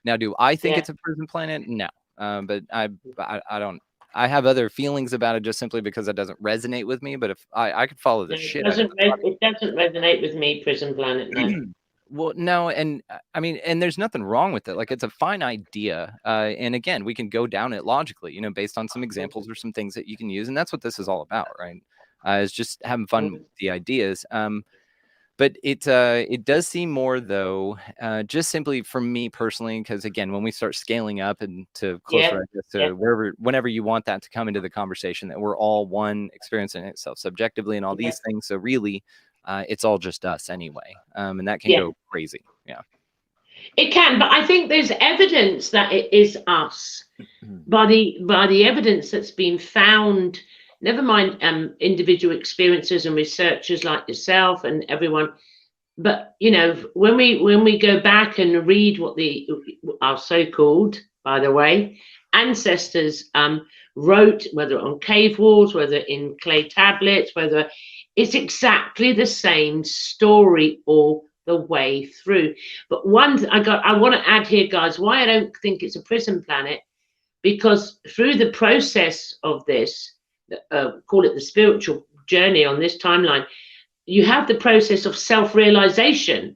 Now, do I think it's a prison planet? No, but I don't. I have other feelings about it just simply because it doesn't resonate with me. But if I could follow the shit out of it. It doesn't resonate with me, Prison Planet, no. Well, no, and I mean, and there's nothing wrong with it. Like, it's a fine idea. And again, we can go down it logically, based on some examples or some things that you can use. And that's what this is all about, right? Is just having fun with the ideas. But it does seem more, though, just simply for me personally, because again, when we start scaling up and to closer, I guess, to whenever you want that to come into the conversation, that we're all one experiencing itself subjectively and all these things. So really, it's all just us anyway, and that can go crazy. Yeah, it can, but I think there's evidence that it is us by the evidence that's been found. Never mind individual experiences and researchers like yourself and everyone, but when we go back and read what our so-called, by the way, ancestors wrote, whether on cave walls, whether in clay tablets, whether it's exactly the same story all the way through. But one I want to add here, guys, why I don't think it's a prison planet, because through the process of this, call it the spiritual journey on this timeline, you have the process of self-realization.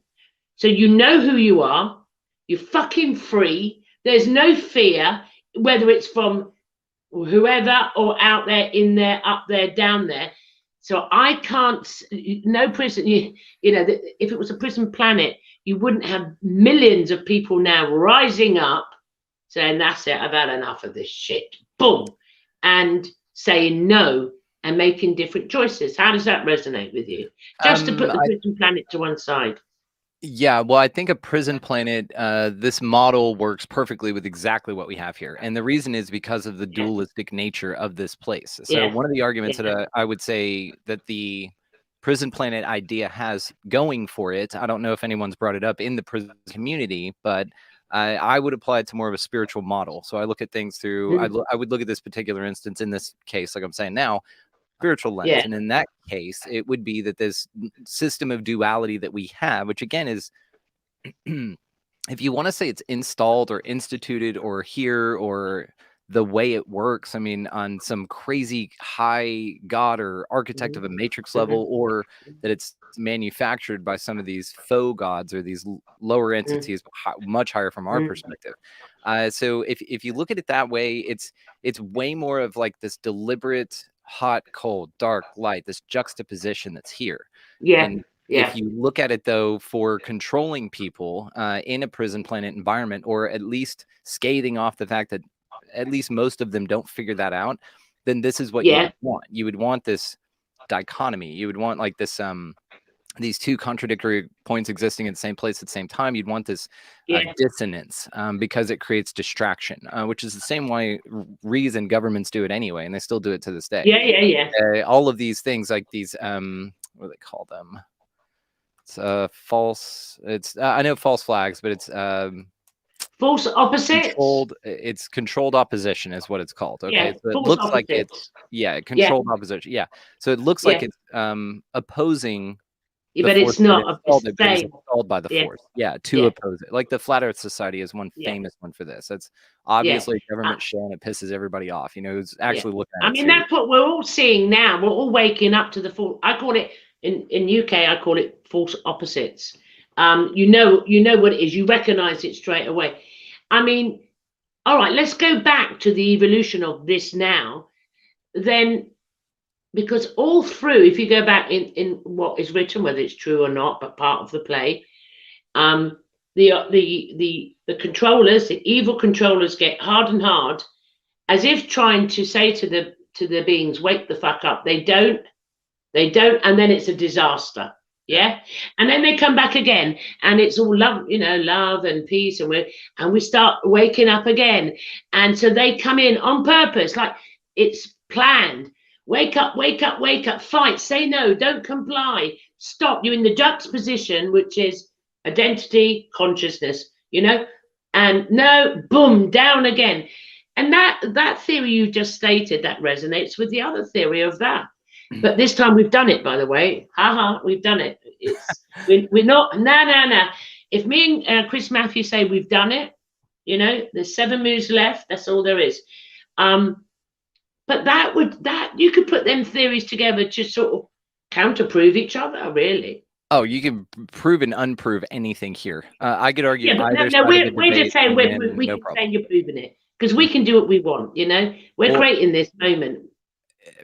So you know who you are, you're fucking free, there's no fear, whether it's from whoever or out there, in there, up there, down there. So I can't, no prison, if it was a prison planet, you wouldn't have millions of people now rising up saying, that's it, I've had enough of this shit, boom, and saying no and making different choices. How does that resonate with you? Just to put the prison planet to one side. Yeah, well, I think a prison planet, this model works perfectly with exactly what we have here. And the reason is because of the dualistic nature of this place. So one of the arguments that I would say that the prison planet idea has going for it, I don't know if anyone's brought it up in the prison community, but I would apply it to more of a spiritual model. So I look at things through, I would look at this particular instance in this case, like I'm saying now, spiritual lens. And in that case, it would be that this system of duality that we have, which again is, if you want to say it's installed or instituted or here or the way it works, I mean, on some crazy high god or architect of a matrix level, or that it's manufactured by some of these faux gods or these lower entities, much higher from our perspective. So if you look at it that way, it's way more of like this deliberate hot, cold, dark, light, this juxtaposition that's here. And if you look at it, though, for controlling people in a prison planet environment, or at least scathing off the fact that at least most of them don't figure that out, then this is what you would want. You would want this dichotomy. You would want like this these two contradictory points existing in the same place at the same time. You'd want this dissonance because it creates distraction, which is the same reason governments do it anyway, and they still do it to this day. All of these things, like these what do they call them? It's false. It's I know false flags, but it's false opposites. It's controlled opposition is what it's called. Okay, so it looks opposites. like it's controlled opposition. Yeah, so it looks like it's opposing. But it's not installed by the force. To oppose it. Like the Flat Earth Society is one famous one for this. That's obviously a government show, and it pisses everybody off. Who's actually looking at it. I mean, that's what we're all seeing now. We're all waking up to the full. I call it in UK. I call it false opposites. You know what it is. You recognize it straight away. I mean, all right. Let's go back to the evolution of this now. Then. Because all through, if you go back in what is written, whether it's true or not, but part of the play, the controllers, the evil controllers, get hard and hard, as if trying to say to the beings, wake the fuck up. They don't, and then it's a disaster. Yeah. And then they come back again and it's all love, love and peace. And we start waking up again. And so they come in on purpose, like it's planned. Wake up, wake up, wake up, fight, say no, don't comply, stop. You're in the juxtaposition, which is identity, consciousness, and no, boom, down again. And that theory you just stated, that resonates with the other theory of that. But this time we've done it, by the way. We've done it. We're not, no. If me and Chris Matthews say we've done it, there's 7 moves left. That's all there is. But that you could put them theories together to sort of counterprove each other, really. Oh, you can prove and unprove anything here. I could argue. Yeah, but no, we're just saying we can say you're proving it because we can do what we want. We're creating this moment.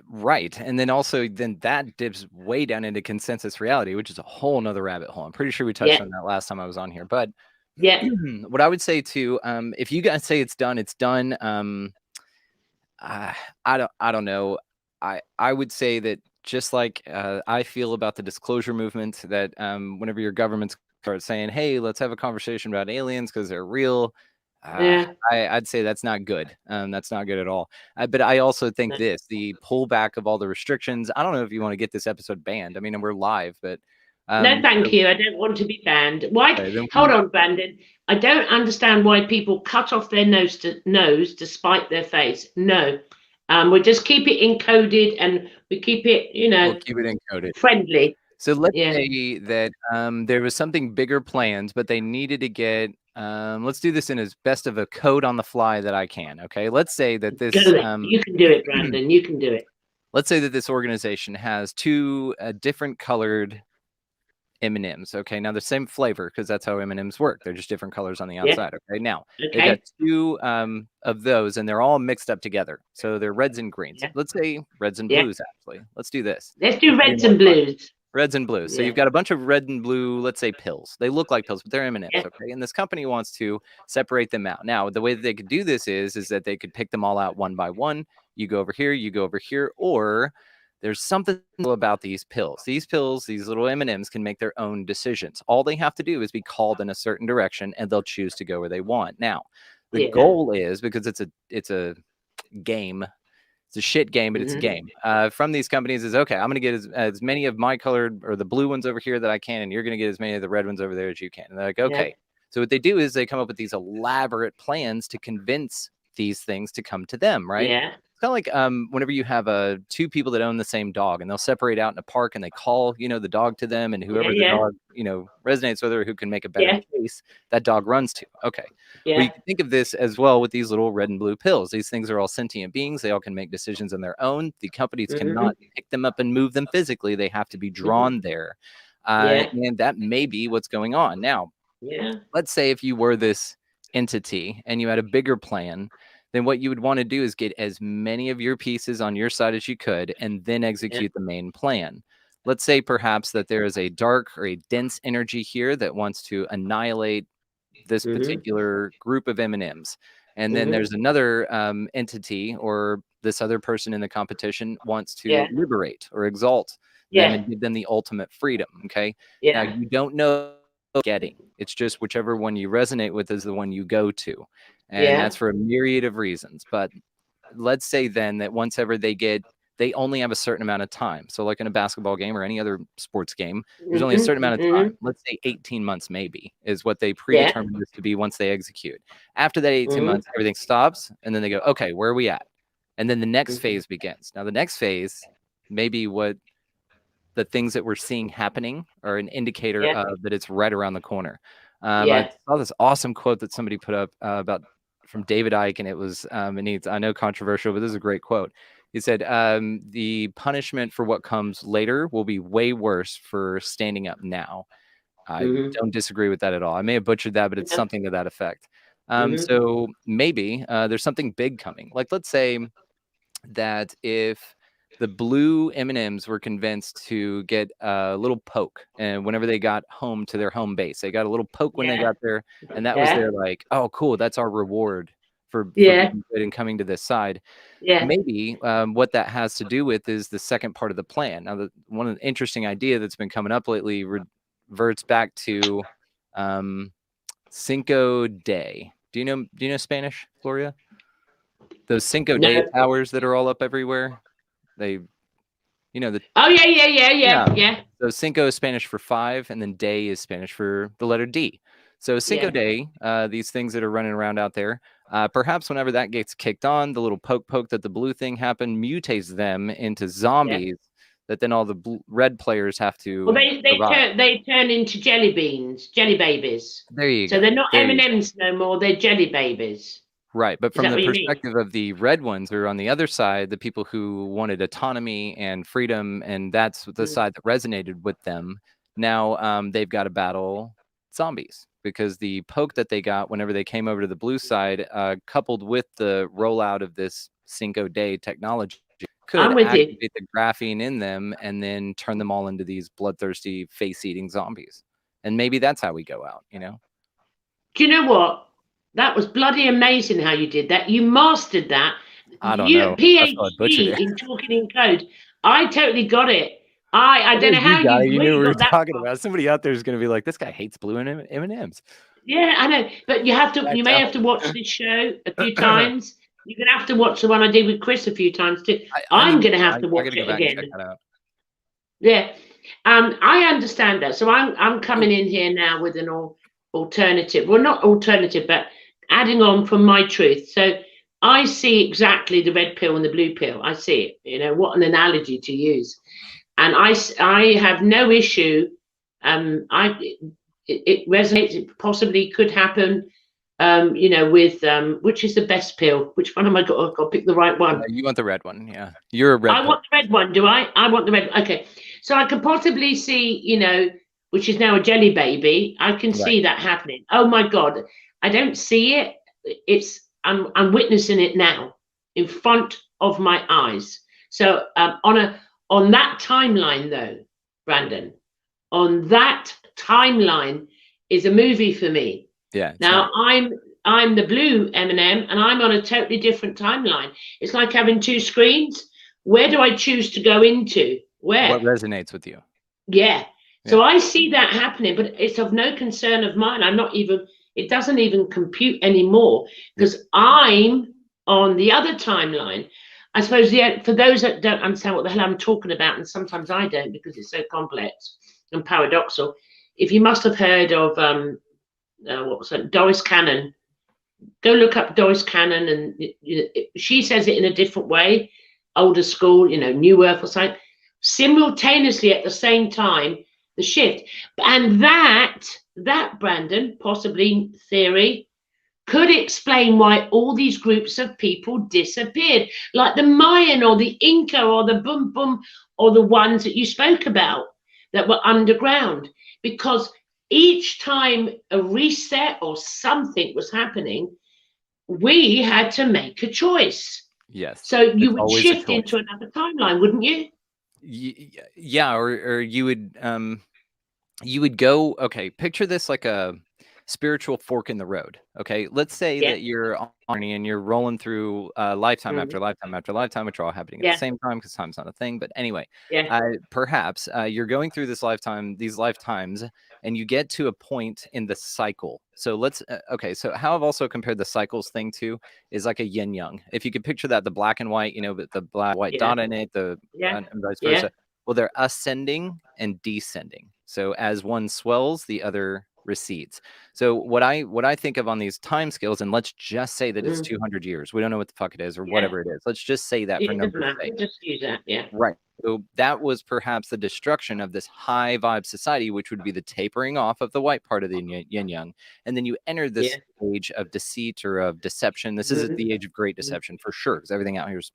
Right. And then also that dips way down into consensus reality, which is a whole nother rabbit hole. I'm pretty sure we touched on that last time I was on here. But what I would say too, if you guys say it's done, it's done. I don't know. I would say that just like I feel about the disclosure movement, that whenever your governments start saying, hey, let's have a conversation about aliens because they're real, I'd say that's not good. That's not good at all. But I also think the pullback of all the restrictions, I don't know if you want to get this episode banned. I mean, we're live, but no, thank you. I don't want to be banned. Why? Okay, hold on, Brandon. I don't understand why people cut off their nose to spite their face. No, we just keep it encoded and we keep it, we'll keep it encoded, friendly. So let's say that there was something bigger planned, but they needed to get. Let's do this in as best of a code on the fly that I can. Okay, let's say that this. You can do it, Brandon. You can do it. Let's say that this organization has 2 different colored M&Ms. Okay, now the same flavor because that's how M&Ms work. They're just different colors on the outside. Okay, now they got 2 of those, and they're all mixed up together. So they're reds and greens. Let's say reds and blues. Actually, let's do this. Let's do reds and blues. Reds and blues. So you've got a bunch of red and blue, let's say pills. They look like pills, but they're M&Ms, okay? And this company wants to separate them out. Now, the way that they could do this is that they could pick them all out one by one. You go over here, you go over here, or there's something about these pills. These pills, these little M&Ms can make their own decisions. All they have to do is be called in a certain direction, and they'll choose to go where they want. Now, the goal is, because it's a game, it's a shit game, but it's a game from these companies is, okay, I'm going to get as many of my colored or the blue ones over here that I can, and you're going to get as many of the red ones over there as you can. And they're like, okay. So what they do is they come up with these elaborate plans to convince these things to come to them, right? It's kind of like whenever you have 2 people that own the same dog, and they'll separate out in a park, and they call, the dog to them, and whoever the dog, resonates with, or who can make a better case, that dog runs to. Okay. Well, you can think of this as well with these little red and blue pills. These things are all sentient beings. They all can make decisions on their own. The companies cannot pick them up and move them physically. They have to be drawn there. And that may be what's going on. Now, let's say if you were this entity and you had a bigger plan, then what you would want to do is get as many of your pieces on your side as you could and then execute the main plan. Let's say perhaps that there is a dark or a dense energy here that wants to annihilate this particular group of M&Ms. And then there's another entity, or this other person in the competition wants to liberate or exalt them and give them the ultimate freedom. Okay. Now you don't know getting. It's just whichever one you resonate with is the one you go to. And that's for a myriad of reasons. But let's say then that once ever they only have a certain amount of time. So like in a basketball game or any other sports game, there's only a certain amount of time. Let's say 18 months maybe is what they predetermined this to be once they execute. After that 18 months, everything stops. And then they go, okay, where are we at? And then the next phase begins. Now the next phase, maybe what the things that we're seeing happening are an indicator of that it's right around the corner. I saw this awesome quote that somebody put up from David Icke, and it was, I know controversial, but this is a great quote. He said, the punishment for what comes later will be way worse for standing up now. I don't disagree with that at all. I may have butchered that, but it's something to that effect. So maybe there's something big coming. Like, let's say that if the blue M&Ms were convinced to get a little poke, and whenever they got home to their home base, they got a little poke when they got there, and that was their like, oh, cool, that's our reward for Yeah. being good and coming to this side. Yeah. Maybe what that has to do with is the second part of the plan. Now, one of the interesting idea that's been coming up lately reverts back to Cinco de. Do you know Spanish, Gloria? Those Cinco de No. towers that are all up everywhere. They, the Oh yeah. yeah. So Cinco is Spanish for 5, and then day is Spanish for the letter D. So Cinco Yeah. de, these things that are running around out there, perhaps whenever that gets kicked on, the little poke that the blue thing happened mutates them into zombies that then all the red players have to Well, survive. they turn into jelly beans, jelly babies. There you So go. they're not There you go. M&Ms no more. They're jelly babies. Right, but Is from that the what you mean? perspective of the red ones, or on the other side, the people who wanted autonomy and freedom, and that's the side that resonated with them. Now they've got to battle zombies because the poke that they got whenever they came over to the blue side, coupled with the rollout of this Cinco de technology, could I'm with you. activate the graphene in them and then turn them all into these bloodthirsty, face-eating zombies. And maybe that's how we go out, Do you know what? That was bloody amazing how you did that. You mastered that. I don't You know. I feel I butchered PhD it. in talking in code. I totally got it. I don't know how You got it. You where knew you what we were got that talking from. about. Somebody out there is going to be like, "This guy hates blue and M&Ms." Yeah, I know. But you may have to watch this show a few times. You're gonna have to watch the one I did with Chris a few times too. I I'm need. gonna have to I got watch to go it back and check again. that out. Yeah. I understand that. So I'm coming in here now with an alternative. Well, not alternative, but adding on from my truth. So I see exactly the red pill and the blue pill. I see it. What an analogy to use. And I have no issue. It resonates. It possibly could happen. With which is the best pill? Which one am I got? I've got to pick the right one. You want the red one, yeah? You're a red. I want the red one. Do I? I want the red. Okay, so I could possibly see, which is now a jelly baby. I can see that happening. Oh my God, I don't see it. I'm witnessing it now in front of my eyes. So on that timeline though, Brandon, on that timeline is a movie for me. Yeah. Now I'm the blue M&M, and I'm on a totally different timeline. It's like having two screens. Where do I choose to go into? Where? What resonates with you? Yeah. So I see that happening, but it's of no concern of mine. It doesn't even compute anymore because I'm on the other timeline. I suppose, for those that don't understand what the hell I'm talking about, and sometimes I don't because it's so complex and paradoxal, if you must have heard of, what was it, Doris Cannon. Go look up Doris Cannon, and she says it in a different way, older school, New Earth or something, simultaneously at the same time, the shift. And that Brandon, possibly theory, could explain why all these groups of people disappeared, like the Mayan or the Inca or the Bum Bum or the ones that you spoke about that were underground, because each time a reset or something was happening, we had to make a choice. Yes. So you would shift into another timeline, wouldn't you? Yeah, or you would go, okay, picture this like a spiritual fork in the road. Okay, let's say that you're on a journey and you're rolling through lifetime after lifetime after lifetime, which are all happening at the same time because time's not a thing. But anyway, perhaps you're going through these lifetimes, and you get to a point in the cycle. So let's so how I've also compared the cycles thing to is like a yin yang. If you could picture that, the black and white, but the black white dot in it, and vice versa. Well, they're ascending and descending. So as one swells, the other recedes. So what I think of on these time scales, and let's just say that it's 200 years. We don't know what the fuck it is or whatever it is. Let's just say that for numbers' sake. Just use that, Right. So that was perhaps the destruction of this high vibe society, which would be the tapering off of the white part of the yin yang. And then you enter this age of deceit or of deception. This is the age of great deception for sure, because everything out here is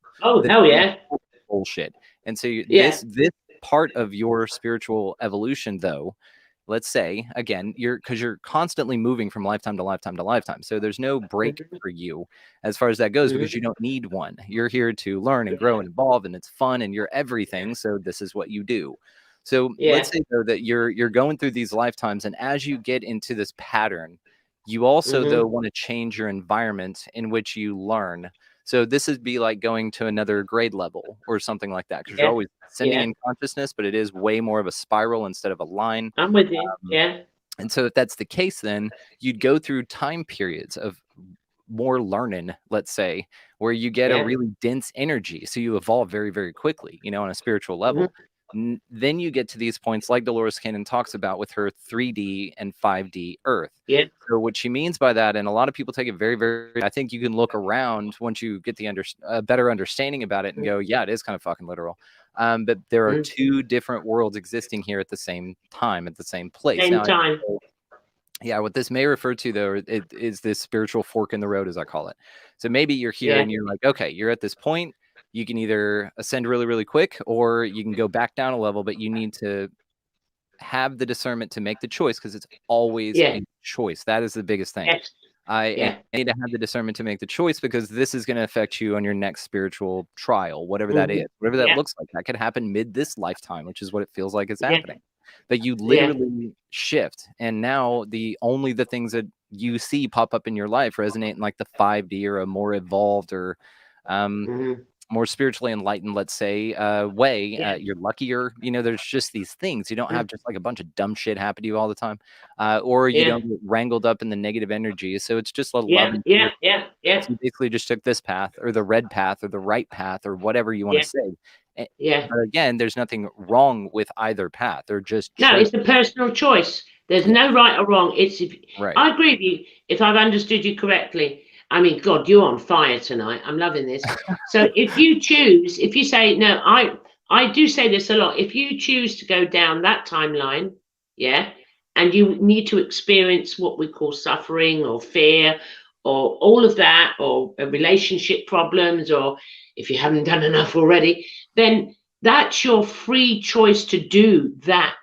bullshit. And so this part of your spiritual evolution, though, let's say again, because you're constantly moving from lifetime to lifetime to lifetime. So there's no break for you as far as that goes, because you don't need one. You're here to learn and grow and evolve, and it's fun and you're everything. So this is what you do. So let's say though that you're going through these lifetimes, and as you get into this pattern, You also, though, Mm-hmm. want to change your environment in which you learn. So this would be like going to another grade level or something like that, because you're Yeah. always ascending Yeah. in consciousness, but it is way more of a spiral instead of a line. I'm with you. Um, Yeah. and so if that's the case, then you'd go through time periods of more learning, let's say, where you get a Yeah. really dense energy. So you evolve very, very quickly, on a spiritual Mm-hmm. level. Then you get to these points like Dolores Cannon talks about with her 3D and 5D Earth. Yeah. So what she means by that, and a lot of people take it very, very, I think you can look around once you get the better understanding about it and go, yeah, it is kind of fucking literal. But there are Mm-hmm. two different worlds existing here at the same time, at the same place. Same Now, time. yeah, what this may refer to, though, it is this spiritual fork in the road, as I call it. So maybe you're here Yeah. and you're like, okay, you're at this point. You can either ascend really, really quick, or you can go back down a level, but you need to have the discernment to make the choice, because it's always Yeah. a choice. That is the biggest thing. Yes. And Yeah. you need to have the discernment to make the choice, because this is going to affect you on your next spiritual trial, whatever that Mm-hmm. is, whatever that Yeah. looks like. That could happen mid this lifetime, which is what it feels like is Yeah. happening. But you Yeah. literally shift, and now the things that you see pop up in your life resonate in like the 5D or a more evolved or Mm-hmm. more spiritually enlightened, let's say, way. Yeah. You're luckier. There's just these things. You don't Mm-hmm. have just like a bunch of dumb shit happen to you all the time, or you Yeah. don't get wrangled up in the negative energy. So it's just a love Yeah. and Yeah. care. Yeah. Yeah. So you basically just took this path, or the red path, or the right path, or whatever you want to Yeah. say. Yeah. But again, there's nothing wrong with either path. They're just No, choice. it's a personal choice. There's Yeah, no right or wrong. It's if right. I agree with you. If I've understood you correctly, I mean, God, you're on fire tonight. I'm loving this. So if you choose, if you say no, I do say this a lot. If you choose to go down that timeline, yeah, and you need to experience what we call suffering or fear or all of that, or relationship problems, or if you haven't done enough already, then that's your free choice to do that.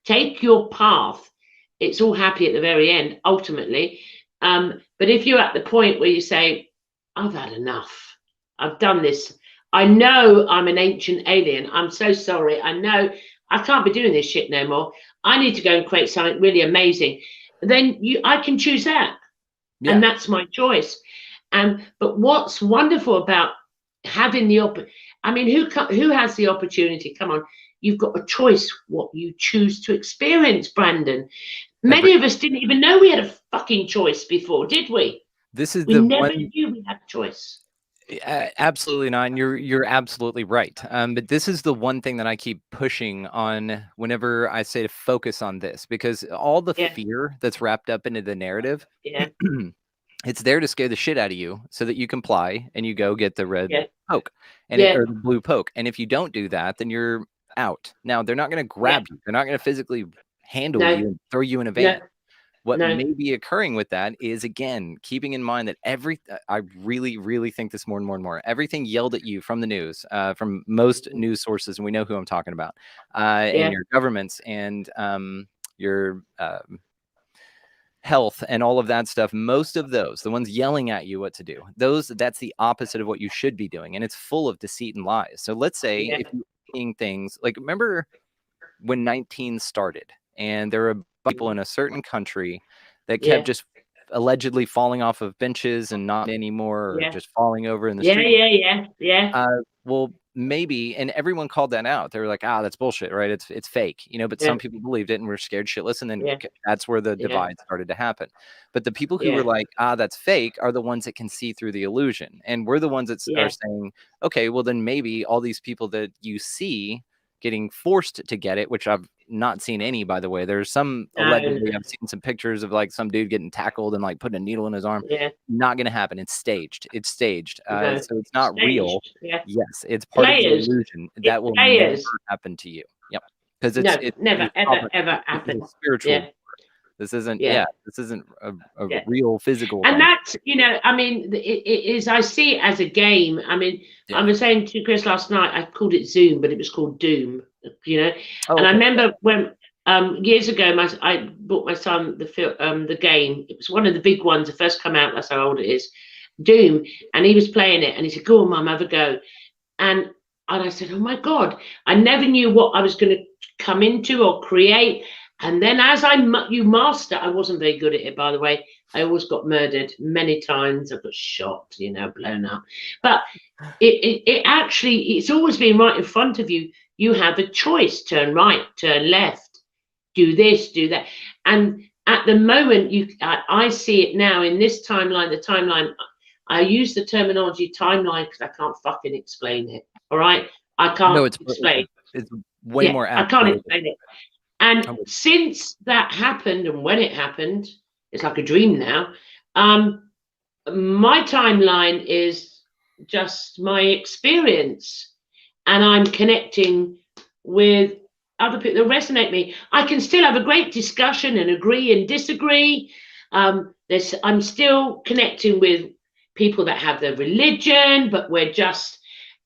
Take your path. It's all happy at the very end, ultimately. But if you're at the point where you say, I've had enough, I've done this, I know I'm an ancient alien, I'm so sorry, I know I can't be doing this shit no more, I need to go and create something really amazing, then I can choose that. Yeah. And that's my choice. But what's wonderful about having the I mean, who has the opportunity? Come on, you've got a choice what you choose to experience, Brandon. Many of us didn't even know we had a fucking choice before, did we? This is We the never one. knew we had a choice. Absolutely not. And you're absolutely right. But this is the one thing that I keep pushing on whenever I say to focus on this, because all the Yeah, fear that's wrapped up into the narrative, yeah, it's there to scare the shit out of you so that you comply and you go get the red yeah, poke yeah, or the blue poke. And if you don't do that, then you're out. Now they're not going to yeah. grab you. They're not going to physically handle No, you and throw you in a no, van. What no. may be occurring with that is, again, keeping in mind that I really, really think this more and more and more. Everything yelled at you from the news, from most news sources, and we know who I'm talking about, and Yeah, your governments and your health and all of that stuff. Most of those, the ones yelling at you what to do, that's the opposite of what you should be doing, and it's full of deceit and lies. So let's say yeah, if you're seeing things like, remember when 19 started, and there were people in a certain country that kept yeah, just allegedly falling off of benches and not anymore, or yeah, just falling over in the yeah, street. yeah, yeah, yeah, Well, maybe, and everyone called that out. They were like, that's bullshit, right? It's fake, but yeah, some people believed it and were scared shitless. And then yeah, that's where the yeah, divide started to happen. But the people who were yeah, like, that's fake, are the ones that can see through the illusion. And we're the ones that are yeah. saying, okay, well, then maybe all these people that you see getting forced to get it, which I've not seen any, by the way. There's some No, allegedly, I've seen some pictures of like some dude getting tackled and like putting a needle in his arm. yeah, Not going to happen. It's staged. no. So it's not real. Staged. Yeah, Yes, it's part of the players. illusion. It's That will never players. happen to you. Yep, because No, it's never, the ever, opposite. ever This is a happen. spiritual. Yeah, This isn't. yeah, Yeah, this isn't a yeah. real physical And thing. that's, I mean, it is, I see it as a game. I mean, I Yeah. was saying to Chris last night, I called it Zoom, but it was called Doom, Oh, And I okay. remember when, years ago, I bought my son the game. It was one of the big ones, the first come out, that's how old it is, Doom. And he was playing it and he said, go on, Mum, have a go. And I said, oh my God, I never knew what I was going to come into or create. And then as you master, I wasn't very good at it, by the way. I always got murdered many times. I got shot, blown up. But it actually, it's always been right in front of you. You have a choice: turn right, turn left, do this, do that. And at the moment, I see it now in this timeline. The timeline, I use the terminology timeline because I can't fucking explain it. All right, I can't No, explain. it's way more I can't accurate. explain it. And since that happened, and when it happened, it's like a dream now. My timeline is just my experience, and I'm connecting with other people that resonate me. I can still have a great discussion and agree and disagree. I'm still connecting with people that have their religion, but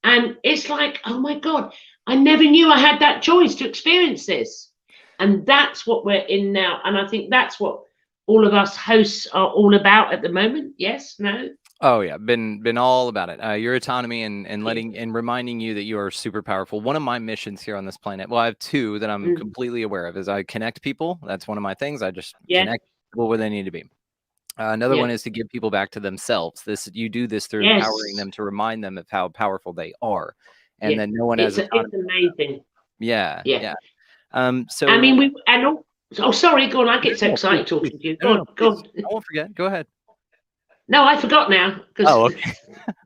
and it's like, oh my God, I never knew I had that choice to experience this. And that's what we're in now. And I think that's what all of us hosts are all about at the moment. Yes, no? Oh yeah, been all about it. Your autonomy and letting and reminding you that you are super powerful. One of my missions here on this planet, well, I have two that I'm completely aware of, is I connect people. That's one of my things. I just connect people where they need to be. Another one is to give people back to themselves. You do this through empowering them, to remind them of how powerful they are, and then no one has autonomy. It's amazing. Yeah. So I mean, sorry, go on. I get so excited talking to you. Go on. I won't forget. Go ahead. No, I forgot now. Oh, okay.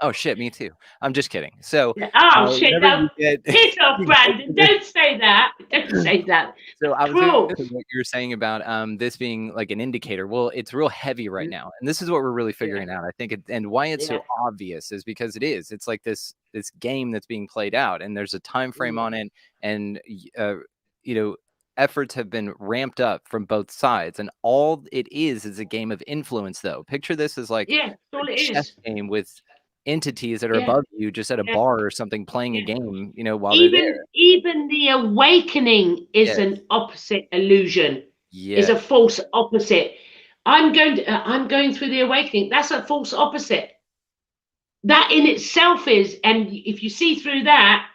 Oh shit, me too. I'm just kidding. So shit, no. Piss off, Brandon. Don't say that. Don't say that. So I was what you were saying about this being like an indicator. Well, it's real heavy right now, and this is what we're really figuring out. I think and why it's so obvious is because it's like this game that's being played out, and there's a time frame on it, and efforts have been ramped up from both sides, and all it is a game of influence. Though picture this as like a chess game with entities that are above you, just at a bar or something, playing a game, while they're there. Even the awakening is an opposite illusion. Is a false opposite. I'm going through the awakening. That's a false opposite. That in itself is, and if you see through that,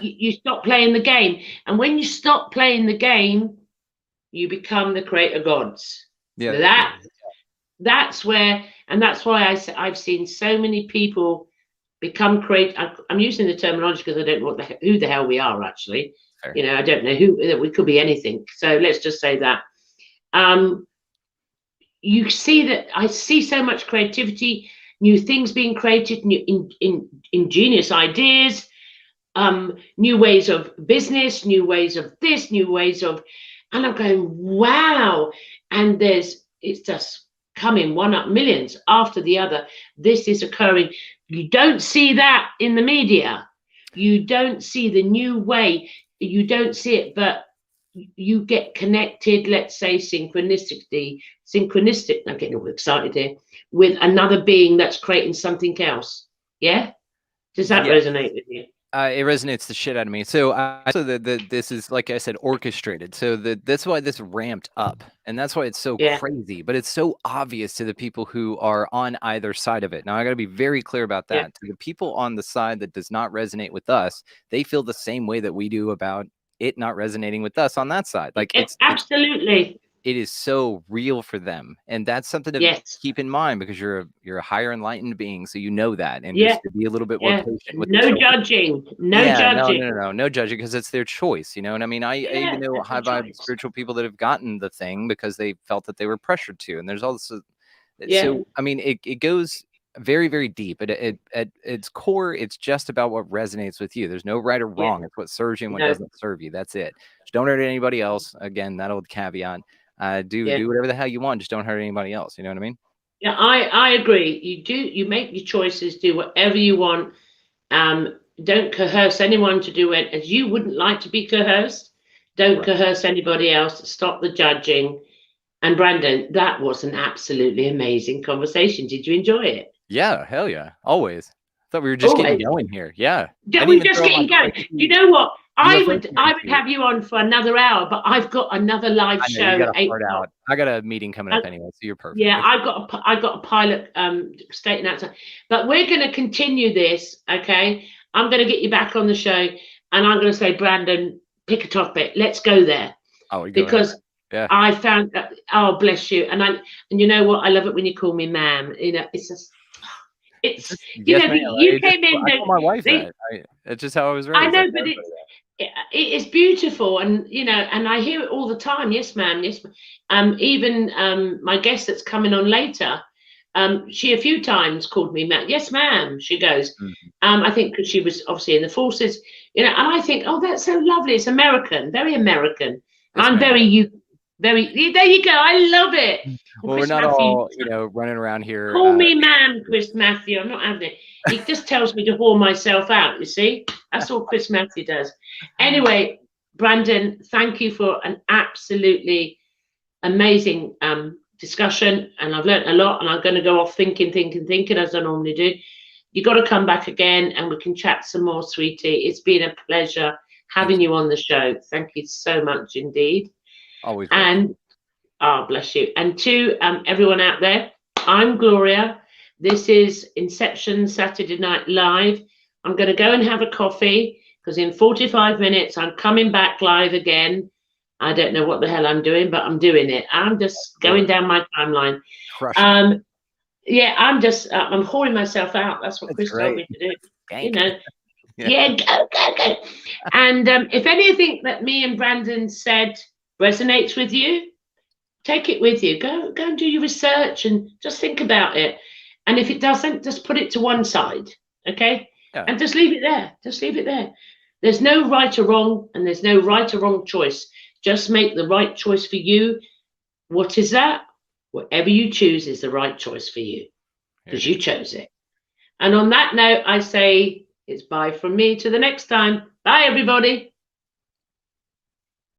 you stop playing the game. And when you stop playing the game, you become the creator gods. That's where, and that's why I've seen so many people become creative. I'm using the terminology because I don't know who the hell we are actually. Fair. I don't know who. We could be anything. So let's just say that. You see that I see so much creativity, new things being created, new ingenious ideas. New ways of business, new ways of this, new ways of, and I'm going, wow. And it's just coming one up, millions after the other. This is occurring. You don't see that in the media. You don't see the new way. You don't see it, but you get connected, let's say synchronistic, I'm getting all excited here, with another being that's creating something else. Yeah? Does that resonate with you? It resonates the shit out of me. So, this is, like I said, orchestrated. So that's why this ramped up, and that's why it's so crazy. But it's so obvious to the people who are on either side of it. Now, I got to be very clear about that. To the people on the side that does not resonate with us, they feel the same way that we do about it not resonating with us on that side. Like it's absolutely. It is so real for them, and that's something to keep in mind, because you're a higher enlightened being, so that, and just to be a little bit more patient with no judging, no judging, because it's their choice, and I mean, I even know high vibe spiritual people that have gotten the thing because they felt that they were pressured to, and there's also so I mean, it goes very, very deep. At its core, it's just about what resonates with you. There's no right or wrong. It's what serves you and what doesn't serve you. That's it. Just don't hurt anybody else. Again, that old caveat. Do whatever the hell you want. Just don't hurt anybody else. You know what I mean? Yeah, I agree. You make your choices, do whatever you want. Don't coerce anyone to do it as you wouldn't like to be coerced. Don't coerce anybody else. Stop the judging. And Brandon, that was an absolutely amazing conversation. Did you enjoy it? Yeah, hell yeah. Always. I thought we were just getting going here. Yeah. We're just getting going. You know what? I would have you on for another hour, but I've got another live show at 8 o'clock. I got a meeting coming up anyway, so you're perfect. Yeah, I got a pilot stating outside. But we're going to continue this, okay? I'm going to get you back on the show, and I'm going to say, Brandon, pick a topic. Let's go there. Oh, we go ahead. because Yeah. I found that, oh, bless you. And you know what? I love it when you call me ma'am. You know, it's just, it's, Just, you yes, know, ma'am. you came in, I call my wife they, that. That's just how I was I raised. I know, tell but everybody that. it's beautiful. And, you know, and I hear it all the time. Yes, ma'am. Yes. Even my guest that's coming on later, she a few times called me ma'am. Yes, ma'am. She goes, Mhm. I think because she was obviously in the forces, you know, and I think, oh, that's so lovely. It's American, very American. Yes, I'm ma'am. very, there you go. I love it. And Well, we're Chris not Matthews, all, running around here. call me ma'am, Chris Matthew. I'm not having it. He just tells me to whore myself out, you see? That's all Chris Matthew does. Anyway, Brandon, thank you for an absolutely amazing discussion. And I've learned a lot, and I'm going to go off thinking, as I normally do. You got to come back again and we can chat some more, sweetie. It's been a pleasure having you on the show. Thank you so much indeed. Always welcome. And oh, bless you. And to everyone out there, I'm Gloria. This is Inception Saturday Night Live. I'm going to go and have a coffee because in 45 minutes I'm coming back live again. I don't know what the hell I'm doing, but I'm doing it. I'm just going down my timeline. Crushing it. Yeah, I'm just I'm whoring myself out. That's what That's Chris told great. me to do. You Gank. know, Yeah. yeah, go. And if anything that me and Brandon said resonates with you, take it with you. Go and do your research and just think about it. And if it doesn't, just put it to one side, okay? Yeah. And just leave it there. Just leave it there. There's no right or wrong, and there's no right or wrong choice. Just make the right choice for you. What is that? Whatever you choose is the right choice for you because you chose it. And on that note, I say it's bye from me to the next time. Bye, everybody.